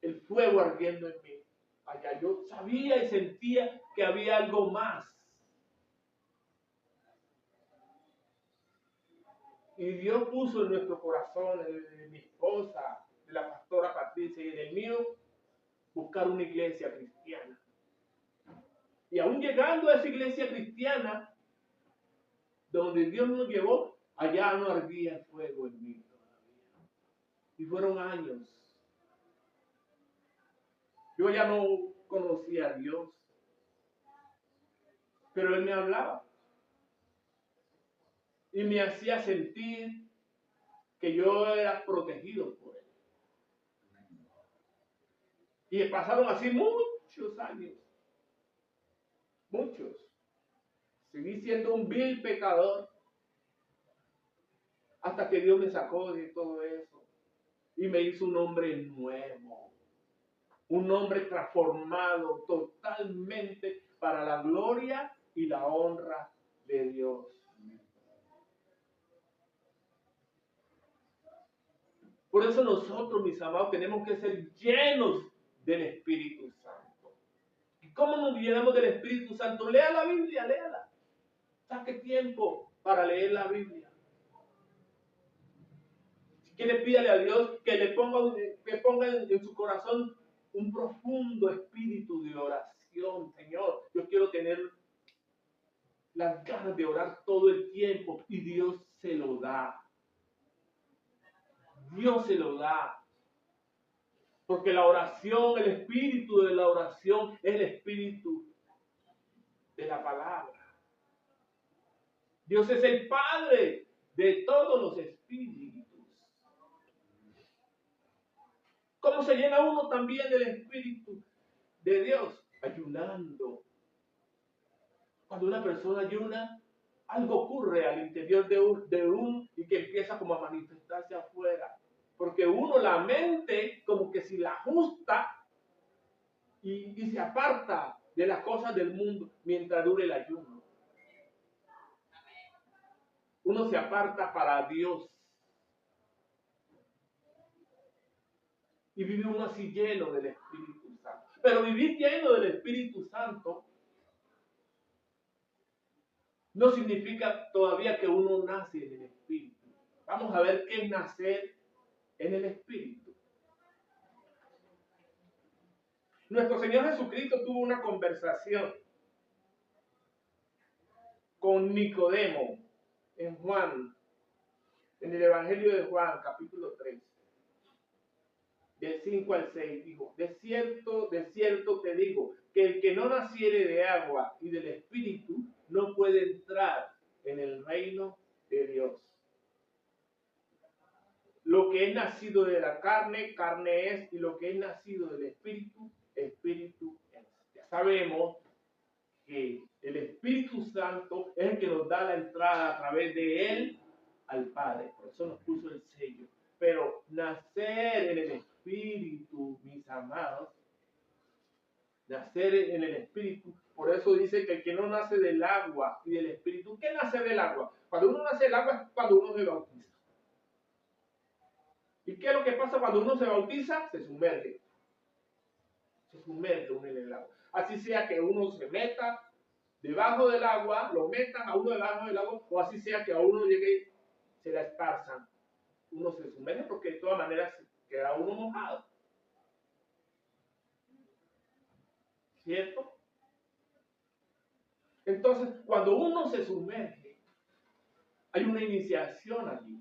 S1: el fuego ardiendo en mí. Allá yo sabía y sentía que había algo más. Y Dios puso en nuestro corazón, en de mi esposa, de la pastora Patricia y en el mío, buscar una iglesia cristiana. Y aún llegando a esa iglesia cristiana, donde Dios nos llevó, allá no ardía el fuego en mí todavía. Y fueron años. Yo ya no conocía a Dios, pero Él me hablaba y me hacía sentir que yo era protegido por Él. Y pasaron así muchos años, muchos. Seguí siendo un vil pecador hasta que Dios me sacó de todo eso y me hizo un hombre nuevo, un hombre transformado totalmente para la gloria y la honra de Dios. Por eso nosotros, mis amados, tenemos que ser llenos del Espíritu Santo. ¿Y cómo nos llenamos del Espíritu Santo? Lea la Biblia, léala. Saque tiempo para leer la Biblia. Si quiere, pídale a Dios que le ponga en su corazón un profundo espíritu de oración. Señor, yo quiero tener las ganas de orar todo el tiempo y Dios se lo da. Dios se lo da. Porque la oración, el espíritu de la oración es el espíritu de la palabra. Dios es el Padre de todos los espíritus. ¿Cómo se llena uno también del Espíritu de Dios? Ayunando. Cuando una persona ayuna, algo ocurre al interior de uno y que empieza como a manifestarse afuera. Porque uno, la mente, como que si la ajusta y se aparta de las cosas del mundo mientras dure el ayuno. Uno se aparta para Dios. Y vive uno así lleno del Espíritu Santo. Pero vivir lleno del Espíritu Santo no significa todavía que uno nace en el Espíritu. Vamos a ver qué es nacer en el Espíritu. Nuestro Señor Jesucristo tuvo una conversación con Nicodemo en Juan, en el Evangelio de Juan, capítulo 3. Del 5 al 6 dijo, de cierto te digo, que el que no naciere de agua y del Espíritu no puede entrar en el reino de Dios. Lo que es nacido de la carne, carne es, y lo que es nacido del Espíritu, Espíritu es. Ya sabemos que el Espíritu Santo es el que nos da la entrada a través de Él al Padre. Por eso nos puso el sello. Pero nacer en el Espíritu, mis amados, nacer en el Espíritu, por eso dice que el que no nace del agua y del Espíritu, ¿qué nace del agua? Cuando uno nace del agua es cuando uno se bautiza. ¿Y qué es lo que pasa cuando uno se bautiza? Se sumerge. Se sumerge uno en el agua. Así sea que uno se meta debajo del agua, lo metan a uno debajo del agua, o así sea que a uno llegue, se la esparzan. Uno se sumerge porque de todas maneras queda uno mojado. ¿Cierto? Entonces, cuando uno se sumerge, hay una iniciación allí.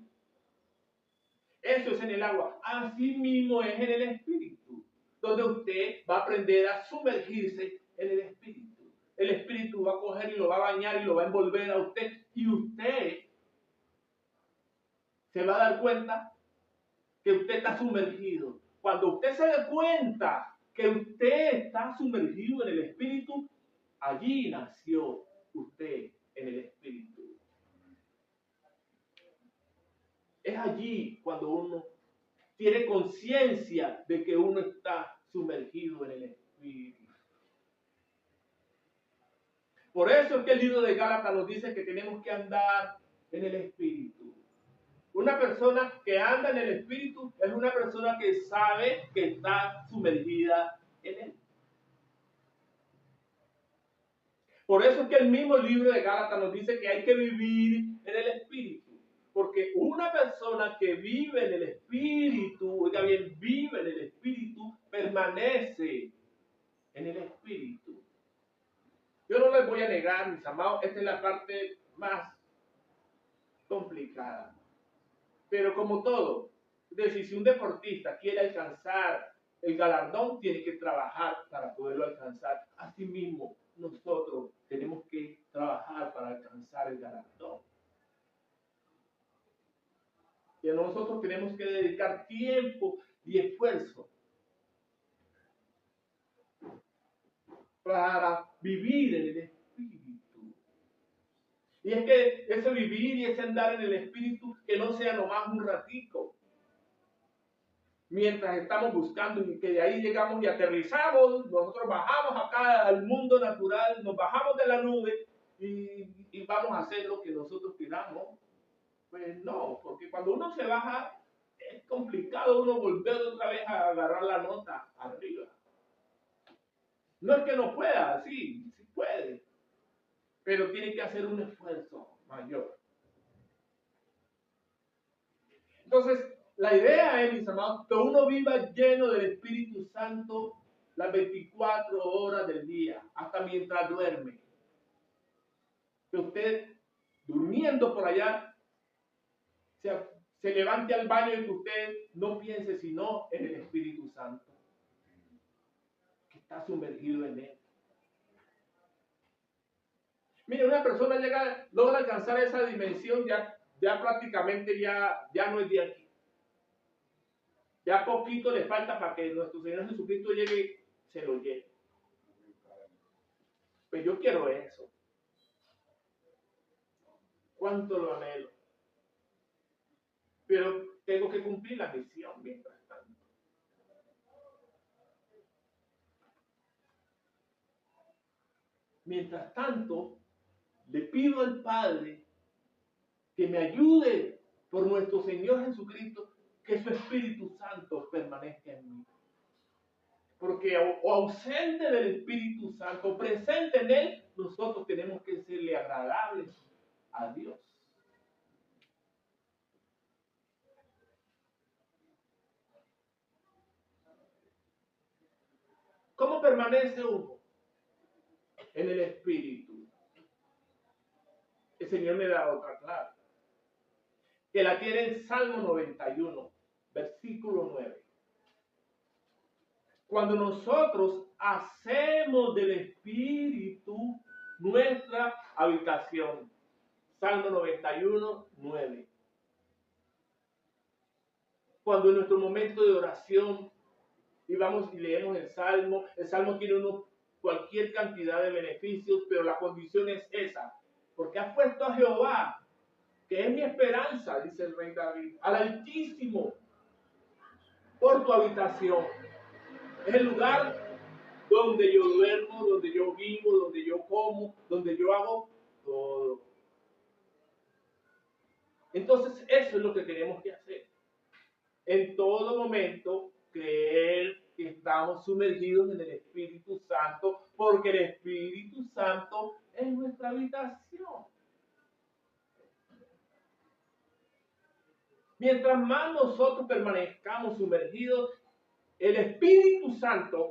S1: Eso es en el agua. Así mismo es en el Espíritu, donde usted va a aprender a sumergirse en el Espíritu. El Espíritu va a coger y lo va a bañar y lo va a envolver a usted. Y usted se va a dar cuenta que usted está sumergido. Cuando usted se dé cuenta que usted está sumergido en el Espíritu, allí nació usted en el Espíritu. Es allí cuando uno tiene conciencia de que uno está sumergido en el Espíritu. Por eso es que el libro de Gálatas nos dice que tenemos que andar en el Espíritu. Una persona que anda en el Espíritu es una persona que sabe que está sumergida en él. Por eso es que el mismo libro de Gálatas nos dice que hay que vivir en el Espíritu. Porque una persona que vive en el Espíritu, oiga bien, vive en el Espíritu, permanece en el Espíritu. Yo no les voy a negar, mis amados, esta es la parte más complicada. Pero como todo, es decir, si un deportista quiere alcanzar el galardón tiene que trabajar para poderlo alcanzar. Asimismo, nosotros tenemos que trabajar para alcanzar el galardón. Y nosotros tenemos que dedicar tiempo y esfuerzo para vivir en el Espíritu. Y es que ese vivir y ese andar en el Espíritu, que no sea nomás un ratico, mientras estamos buscando y que de ahí llegamos y aterrizamos, nosotros bajamos acá al mundo natural, nos bajamos de la nube y vamos a hacer lo que nosotros queramos. Pues no, porque cuando uno se baja, es complicado uno volver otra vez a agarrar la nota arriba. No es que no pueda, sí puede, pero tiene que hacer un esfuerzo mayor. Entonces, la idea es, mis amados, que uno viva lleno del Espíritu Santo las 24 horas del día, hasta mientras duerme. Que usted, durmiendo por allá, se levante al baño y que usted no piense sino en el Espíritu Santo, que está sumergido en él. Mire, una persona logra alcanzar esa dimensión, ya prácticamente ya no es de aquí. Ya poquito le falta para que nuestro Señor Jesucristo llegue, se lo lleve. Pues yo quiero eso. Cuánto lo anhelo. Pero tengo que cumplir la misión mientras tanto. Mientras tanto, le pido al Padre que me ayude por nuestro Señor Jesucristo, que su Espíritu Santo permanezca en mí. Porque o ausente del Espíritu Santo, presente en él, nosotros tenemos que serle agradables a Dios. ¿Cómo permanece uno en el Espíritu? El Señor me da otra clave, que la tiene en Salmo 91, versículo 9. Cuando nosotros hacemos del Espíritu nuestra habitación. Salmo 91, 9. Cuando en nuestro momento de oración y vamos y leemos el Salmo tiene cualquier cantidad de beneficios, pero la condición es esa, porque has puesto a Jehová, que es mi esperanza, dice el rey David, al Altísimo, por tu habitación. Es el lugar donde yo duermo, donde yo vivo, donde yo como, donde yo hago todo. Entonces eso es lo que tenemos que hacer. En todo momento, creer que estamos sumergidos en el Espíritu Santo, porque el Espíritu Santo es nuestra habitación. Mientras más nosotros permanezcamos sumergidos, el Espíritu Santo,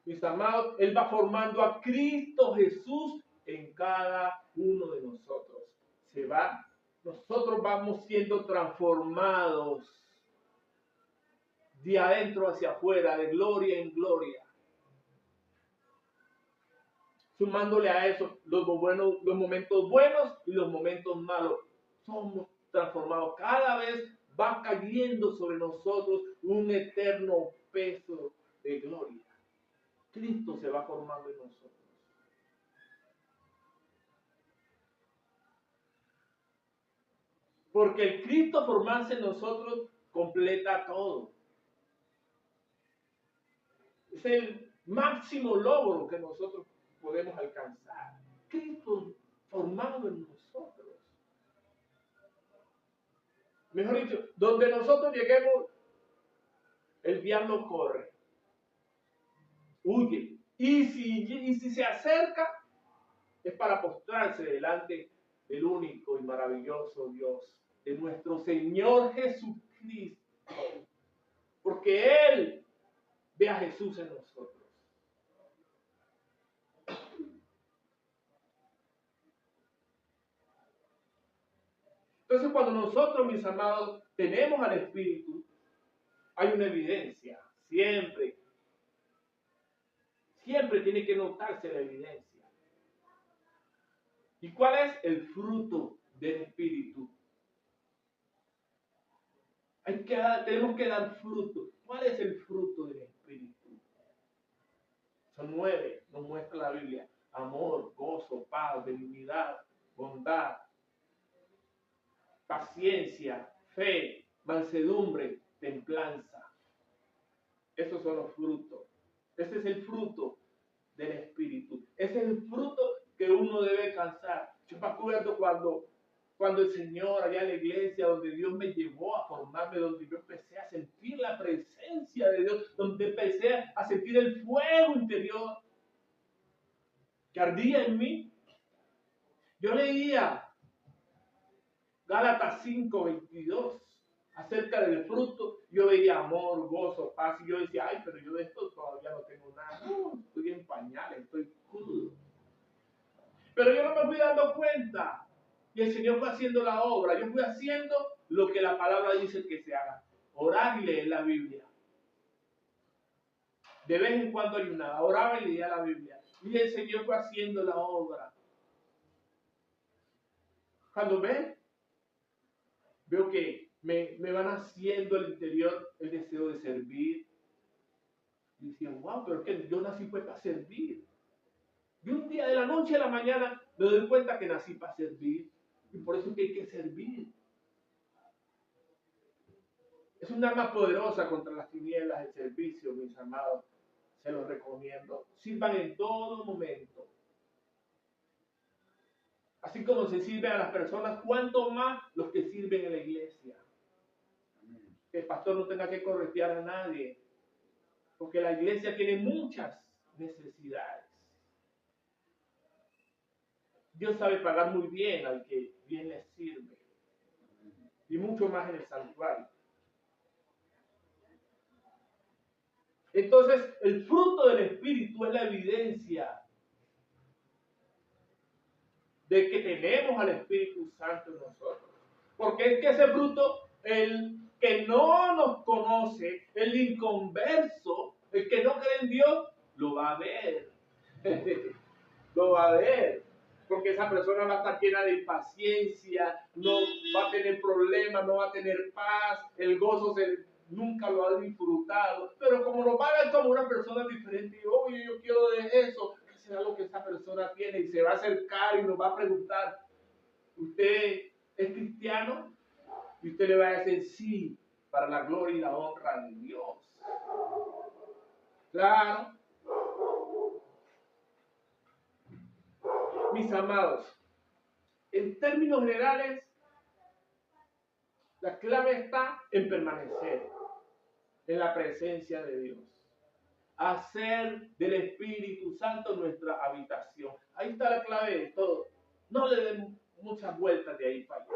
S1: mis amados, Él va formando a Cristo Jesús en cada uno de nosotros. Nosotros vamos siendo transformados de adentro hacia afuera, de gloria en gloria. Sumándole a eso los momentos buenos y los momentos malos. Somos transformados. Cada vez va cayendo sobre nosotros un eterno peso de gloria. Cristo se va formando en nosotros. Porque el Cristo formarse en nosotros completa todo. Es el máximo logro que nosotros podemos alcanzar. Cristo formado en nosotros. Mejor dicho, donde nosotros lleguemos, el diablo corre, huye. Y si se acerca, es para postrarse delante del único y maravilloso Dios, de nuestro Señor Jesucristo. Porque Él ve a Jesús en nosotros. Entonces, cuando nosotros, mis amados, tenemos al Espíritu, hay una evidencia. Siempre. Siempre tiene que notarse la evidencia. ¿Y cuál es el fruto del Espíritu? Tenemos que dar fruto. ¿Cuál es el fruto del Espíritu? Son 9, nos muestra la Biblia. Amor, gozo, paz, benignidad, bondad, paciencia, fe, mansedumbre, templanza. Esos son los frutos. Ese es el fruto del Espíritu. Ese es el fruto que uno debe alcanzar. Yo me acuerdo cuando el Señor, allá en la iglesia, donde Dios me llevó a formarme, donde yo empecé a sentir la presencia de Dios, donde empecé a sentir el fuego interior que ardía en mí. Yo leía Gálatas 5:22 acerca del fruto. Yo veía amor, gozo, paz, y yo decía, ay, pero yo de esto todavía no tengo nada. Estoy en pañales, estoy crudo. Pero yo no me fui dando cuenta. Y el Señor fue haciendo la obra. Yo fui haciendo lo que la palabra dice que se haga. Orar y leer la Biblia. De vez en cuando ayunaba, oraba y leía la Biblia. Y el Señor fue haciendo la obra. Cuando veo que me van haciendo el interior el deseo de servir. Y decía, wow, pero es que yo nací fue para servir. Y un día, de la noche a la mañana, me doy cuenta que nací para servir. Y por eso es que hay que servir. Es un arma poderosa contra las tinieblas, el servicio, mis amados. Se los recomiendo. Sirvan en todo momento. Así como se sirve a las personas, cuanto más los que sirven en la iglesia. Que el pastor no tenga que corretear a nadie. Porque la iglesia tiene muchas necesidades. Dios sabe pagar muy bien al que bien le sirve. Y mucho más en el santuario. Entonces, el fruto del Espíritu es la evidencia de que tenemos al Espíritu Santo en nosotros. Porque es que ese fruto, el que no nos conoce, el inconverso, el que no cree en Dios, lo va a ver. Lo va a ver. Porque esa persona va a estar llena de impaciencia, no va a tener problemas, no va a tener paz, el gozo nunca lo ha disfrutado. Pero como lo va a ver como una persona diferente, y oye, yo quiero de eso, ¿qué será lo que esa persona tiene? Y se va a acercar y nos va a preguntar, ¿usted es cristiano? Y usted le va a decir sí, para la gloria y la honra de Dios. Claro. Mis amados, en términos generales, la clave está en permanecer en la presencia de Dios. Hacer del Espíritu Santo nuestra habitación. Ahí está la clave de todo. No le den muchas vueltas de ahí para allá.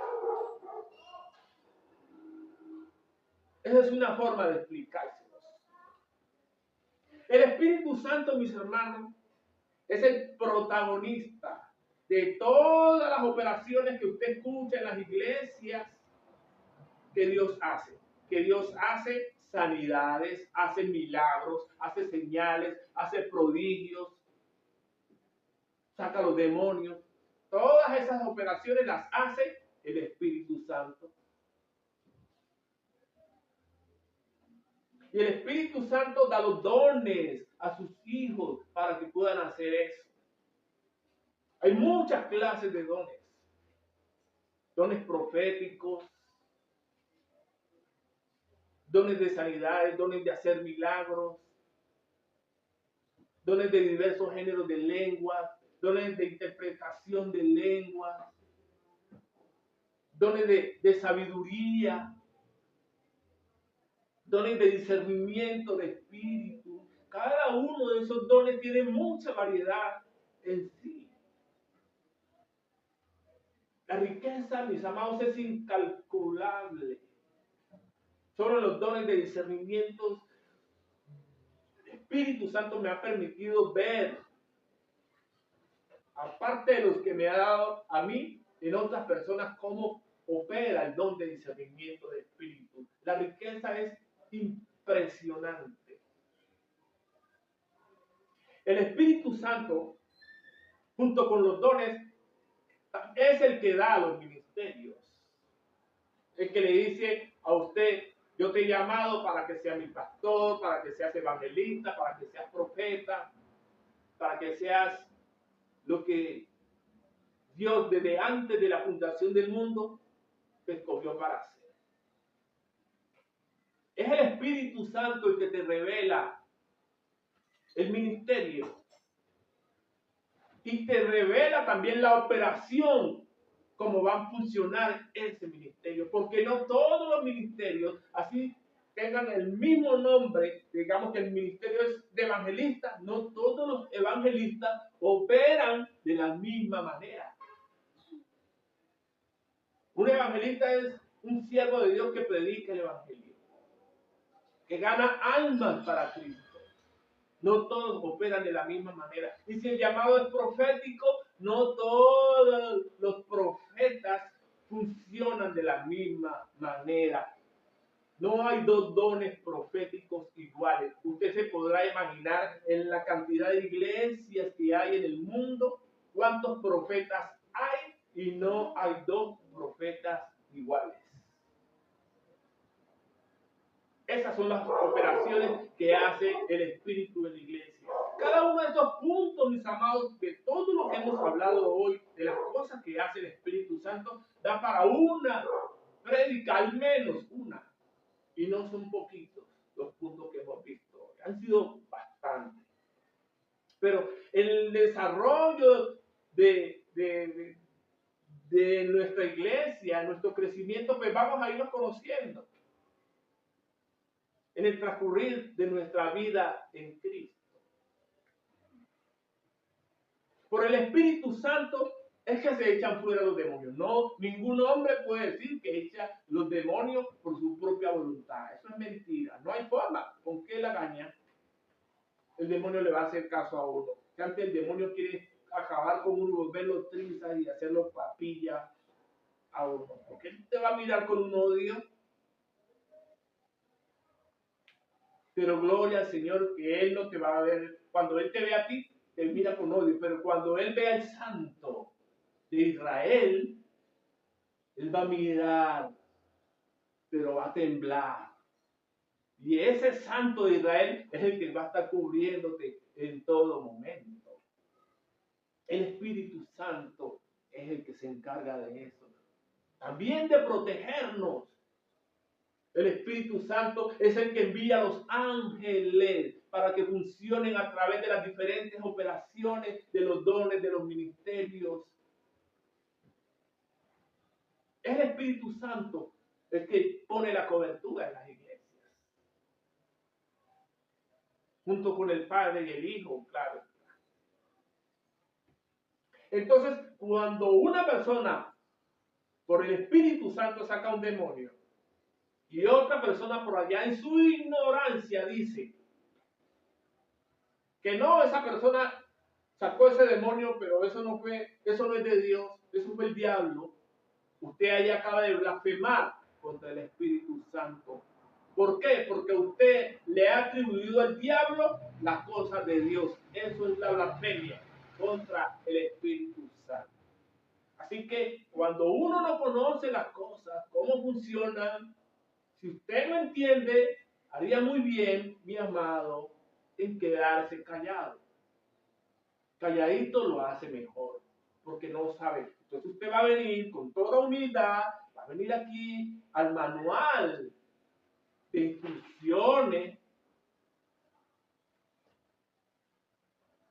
S1: Esa es una forma de explicárselos. El Espíritu Santo, mis hermanos, es el protagonista de todas las operaciones que usted escucha en las iglesias que Dios hace. Que Dios hace sanidades, hace milagros, hace señales, hace prodigios, saca los demonios. Todas esas operaciones las hace el Espíritu Santo. Y el Espíritu Santo da los dones a sus hijos para que puedan hacer eso. Hay muchas clases de dones. Dones proféticos, dones de sanidades, dones de hacer milagros, dones de diversos géneros de lenguas, dones de interpretación de lenguas, dones de sabiduría, dones de discernimiento de espíritu. Cada uno de esos dones tiene mucha variedad en sí. La riqueza, mis amados, es incalculable. Solo los dones de discernimiento, el Espíritu Santo me ha permitido ver, aparte de los que me ha dado a mí, en otras personas, cómo opera el don de discernimiento de espíritu. La riqueza es impresionante. El Espíritu Santo, junto con los dones, es el que da los ministerios. El que le dice a usted, yo te he llamado para que seas mi pastor, para que seas evangelista, para que seas profeta, para que seas lo que Dios desde antes de la fundación del mundo te escogió para hacer. Es el Espíritu Santo el que te revela el ministerio y te revela también la operación, cómo va a funcionar ese ministerio, porque no todos los ministerios, así tengan el mismo nombre, digamos que el ministerio es de evangelista, no todos los evangelistas operan de la misma manera. Un evangelista es un siervo de Dios que predica el evangelio, que gana almas para Cristo. No todos operan de la misma manera. Y si el llamado es profético, no todos los profetas funcionan de la misma manera. No hay dos dones proféticos iguales. Usted se podrá imaginar en la cantidad de iglesias que hay en el mundo, cuántos profetas hay y no hay dos profetas iguales. Esas son las operaciones que hace el Espíritu en la iglesia. Cada uno de estos puntos, mis amados, de todo lo que hemos hablado hoy, de las cosas que hace el Espíritu Santo, da para una prédica, al menos una. Y no son poquitos los puntos que hemos visto. Han sido bastantes. Pero el desarrollo de nuestra iglesia, nuestro crecimiento, pues vamos a irnos conociendo en el transcurrir de nuestra vida en Cristo. Por el Espíritu Santo es que se echan fuera los demonios. No, ningún hombre puede decir que echa los demonios por su propia voluntad. Eso es mentira. No hay forma. ¿Con qué la gaña? El demonio le va a hacer caso a uno. Que antes el demonio quiere acabar con uno, volverlo trizas y hacerlo papilla a uno. Porque él te va a mirar con un odio. Pero gloria al Señor que Él no te va a ver. Cuando Él te ve a ti, te mira con odio. Pero cuando Él ve al Santo de Israel, Él va a mirar, pero va a temblar. Y ese Santo de Israel es el que va a estar cubriéndote en todo momento. El Espíritu Santo es el que se encarga de eso. También de protegernos. El Espíritu Santo es el que envía a los ángeles para que funcionen a través de las diferentes operaciones de los dones, de los ministerios. Es el Espíritu Santo el que pone la cobertura en las iglesias. Junto con el Padre y el Hijo, claro. Entonces, cuando una persona por el Espíritu Santo saca un demonio, y otra persona por allá en su ignorancia dice que no, esa persona sacó ese demonio, pero eso no es de Dios, eso fue el diablo. Usted ahí acaba de blasfemar contra el Espíritu Santo. ¿Por qué? Porque usted le ha atribuido al diablo las cosas de Dios. Eso es la blasfemia contra el Espíritu Santo. Así que cuando uno no conoce las cosas, cómo funcionan, si usted no entiende, haría muy bien, mi amado, en quedarse callado. Calladito lo hace mejor, porque no sabe. Entonces usted va a venir con toda humildad, va a venir aquí al manual de instrucciones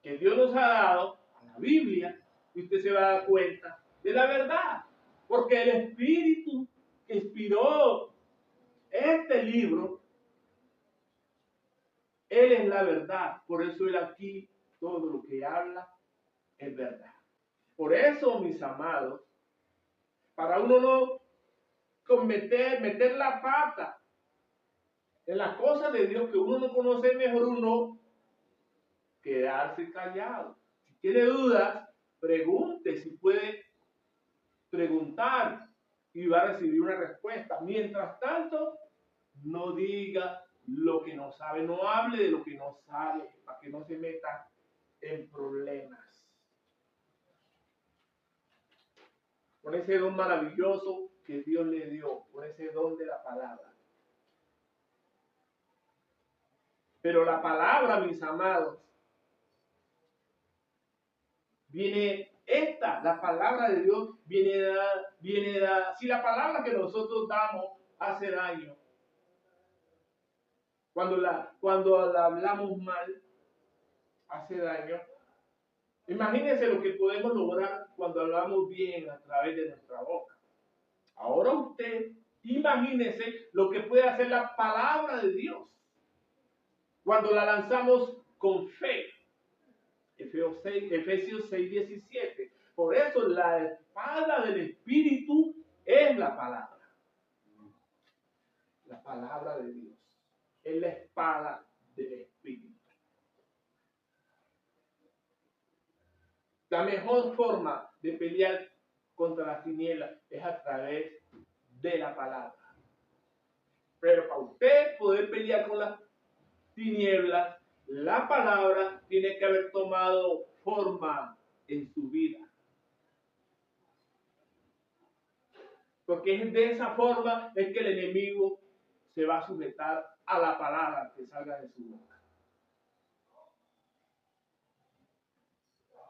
S1: que Dios nos ha dado, a la Biblia, y usted se va a dar cuenta de la verdad. Porque el Espíritu que inspiró este libro, Él es la verdad. Por eso Él aquí, todo lo que habla es verdad. Por eso, mis amados, para uno no meter la pata en las cosas de Dios que uno no conoce, mejor uno quedarse callado. Si tiene dudas, pregunte, si puede preguntar y va a recibir una respuesta. Mientras tanto, no diga lo que no sabe, no hable de lo que no sabe, para que no se meta en problemas. Con ese don maravilloso que Dios le dio, con ese don de la palabra. Pero la palabra, mis amados, la palabra de Dios viene da. Si la palabra que nosotros damos hace daño, cuando la hablamos mal, hace daño. Imagínense lo que podemos lograr cuando hablamos bien a través de nuestra boca. Ahora usted, imagínese lo que puede hacer la palabra de Dios cuando la lanzamos con fe. Efesios 6:17. Por eso la espada del Espíritu es la palabra. La palabra de Dios es la espada del Espíritu. La mejor forma de pelear contra las tinieblas es a través de la palabra. Pero para usted poder pelear con las tinieblas, la palabra tiene que haber tomado forma en su vida. Porque es de esa forma es que el enemigo se va a sujetar a la palabra que salga de su boca.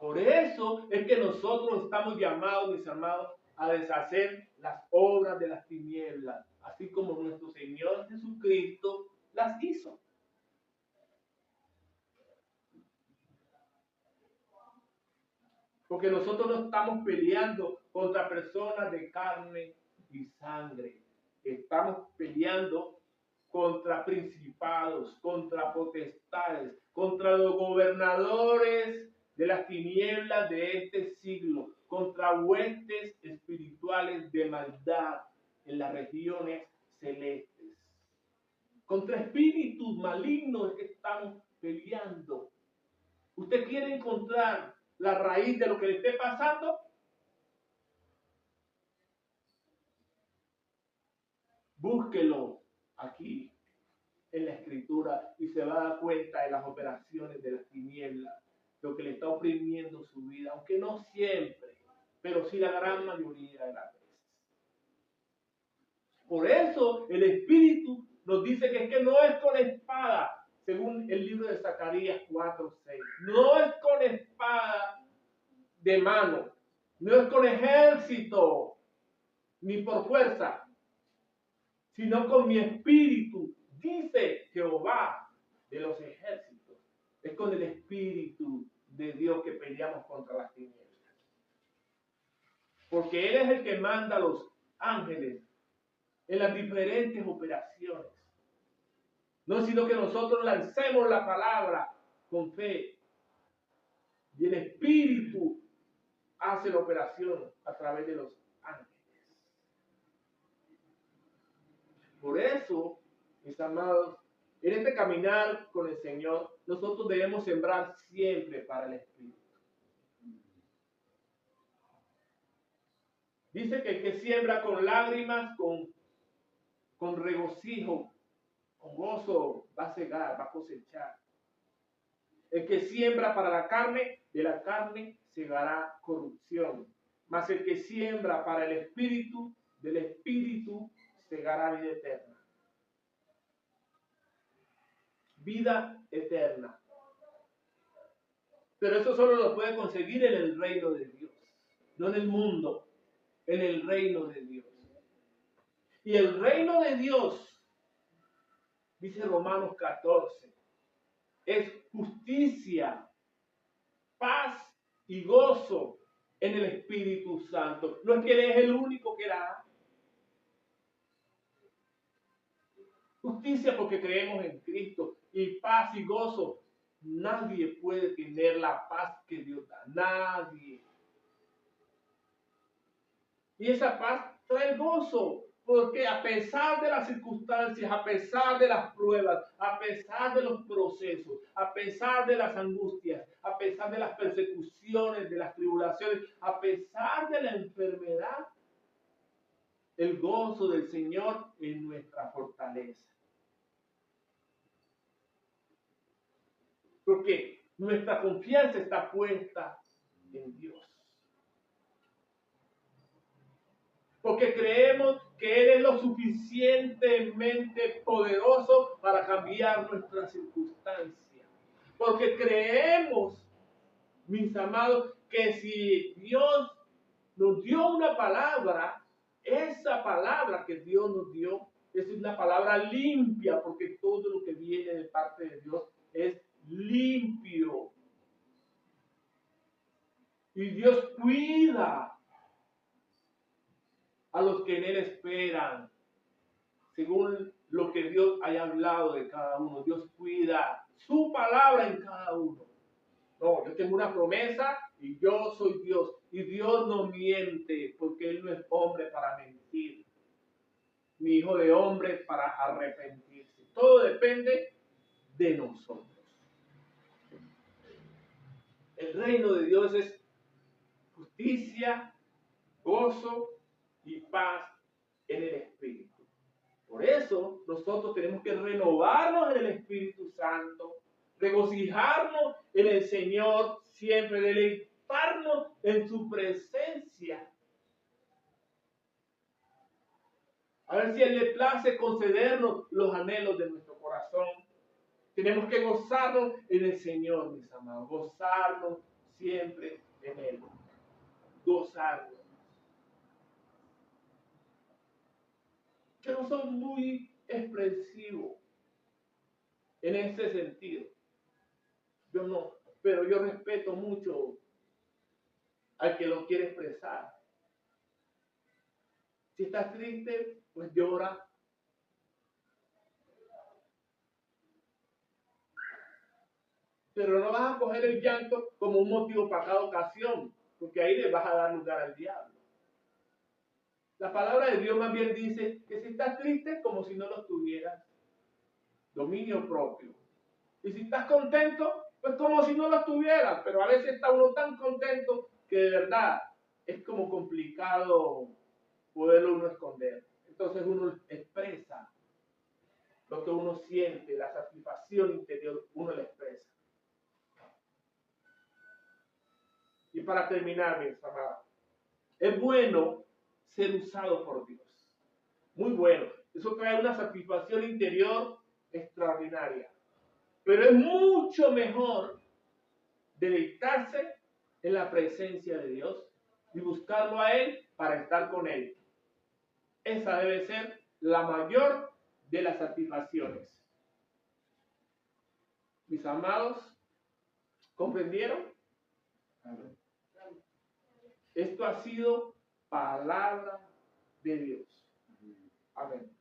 S1: Por eso es que nosotros estamos llamados, mis amados, a deshacer las obras de las tinieblas, así como nuestro Señor Jesucristo las hizo. Porque nosotros no estamos peleando contra personas de carne y sangre. Estamos peleando contra principados, contra potestades, contra los gobernadores de las tinieblas de este siglo, contra huestes espirituales de maldad en las regiones celestes. Contra espíritus malignos que estamos peleando. ¿Usted quiere encontrar la raíz de lo que le esté pasando? Búsquelo aquí en la Escritura y se va a dar cuenta de las operaciones de las tinieblas, lo que le está oprimiendo su vida, aunque no siempre, pero sí la gran mayoría de las veces. Por eso el Espíritu nos dice que es que no es con espada, según el libro de Zacarías 4:6. No es con espada de mano, no es con ejército, ni por fuerza, sino con mi espíritu, dice Jehová de los ejércitos. Es con el Espíritu de Dios que peleamos contra las tinieblas. Porque Él es el que manda a los ángeles en las diferentes operaciones. No, sino que nosotros lancemos la palabra con fe. Y el Espíritu hace la operación a través de los ángeles. Por eso, mis amados, en este caminar con el Señor, nosotros debemos sembrar siempre para el Espíritu. Dice que el que siembra con lágrimas, con regocijo, con gozo, va a segar, va a cosechar. El que siembra para la carne, de la carne segará corrupción. Mas el que siembra para el Espíritu, del Espíritu segará vida eterna. Vida eterna. Pero eso solo lo puede conseguir en el reino de Dios, no en el mundo, en el reino de Dios. Y el reino de Dios, dice Romanos 14, es justicia, paz y gozo en el Espíritu Santo. No es que Él es el único que da. Justicia porque creemos en Cristo, y paz y gozo. Nadie puede tener la paz que Dios da. Nadie. Y esa paz trae gozo, porque a pesar de las circunstancias, a pesar de las pruebas, a pesar de los procesos, a pesar de las angustias, a pesar de las persecuciones, de las tribulaciones, a pesar de la enfermedad, el gozo del Señor es nuestra fortaleza. ¿Por qué? Nuestra confianza está puesta en Dios. Porque creemos que Él es lo suficientemente poderoso para cambiar nuestras circunstancias. Porque creemos, mis amados, que si Dios nos dio una palabra, esa palabra que Dios nos dio es una palabra limpia, porque todo lo que viene de parte de Dios es limpio. Y Dios cuida a los que en Él esperan, según lo que Dios haya hablado de cada uno. Dios cuida su palabra en cada uno. No, yo tengo una promesa y yo soy Dios. Y Dios no miente, porque Él no es hombre para mentir, ni hijo de hombre para arrepentirse. Todo depende de nosotros. El reino de Dios es justicia, gozo y paz en el Espíritu. Por eso nosotros tenemos que renovarnos en el Espíritu Santo, regocijarnos en el Señor, siempre deleitarnos en su presencia. A ver si Él le place concedernos los anhelos de nuestro corazón. Tenemos que gozarnos en el Señor, mis amados, gozarnos siempre en Él. Gozarnos. Yo no soy muy expresivo en ese sentido. Yo no, pero yo respeto mucho al que lo quiere expresar. Si estás triste, pues llora. Pero no vas a coger el llanto como un motivo para cada ocasión, porque ahí le vas a dar lugar al diablo. La palabra de Dios más bien dice que si estás triste, como si no lo tuvieras. Dominio propio. Y si estás contento, pues como si no lo tuvieras. Pero a veces está uno tan contento que de verdad es como complicado poderlo uno esconder. Entonces uno expresa lo que uno siente, la satisfacción interior, uno la expresa. Y para terminar, mis amados, es bueno ser usado por Dios. Muy bueno. Eso trae una satisfacción interior extraordinaria. Pero es mucho mejor deleitarse en la presencia de Dios y buscarlo a Él para estar con Él. Esa debe ser la mayor de las satisfacciones. Mis amados, ¿comprendieron? Esto ha sido palabra de Dios. Amén.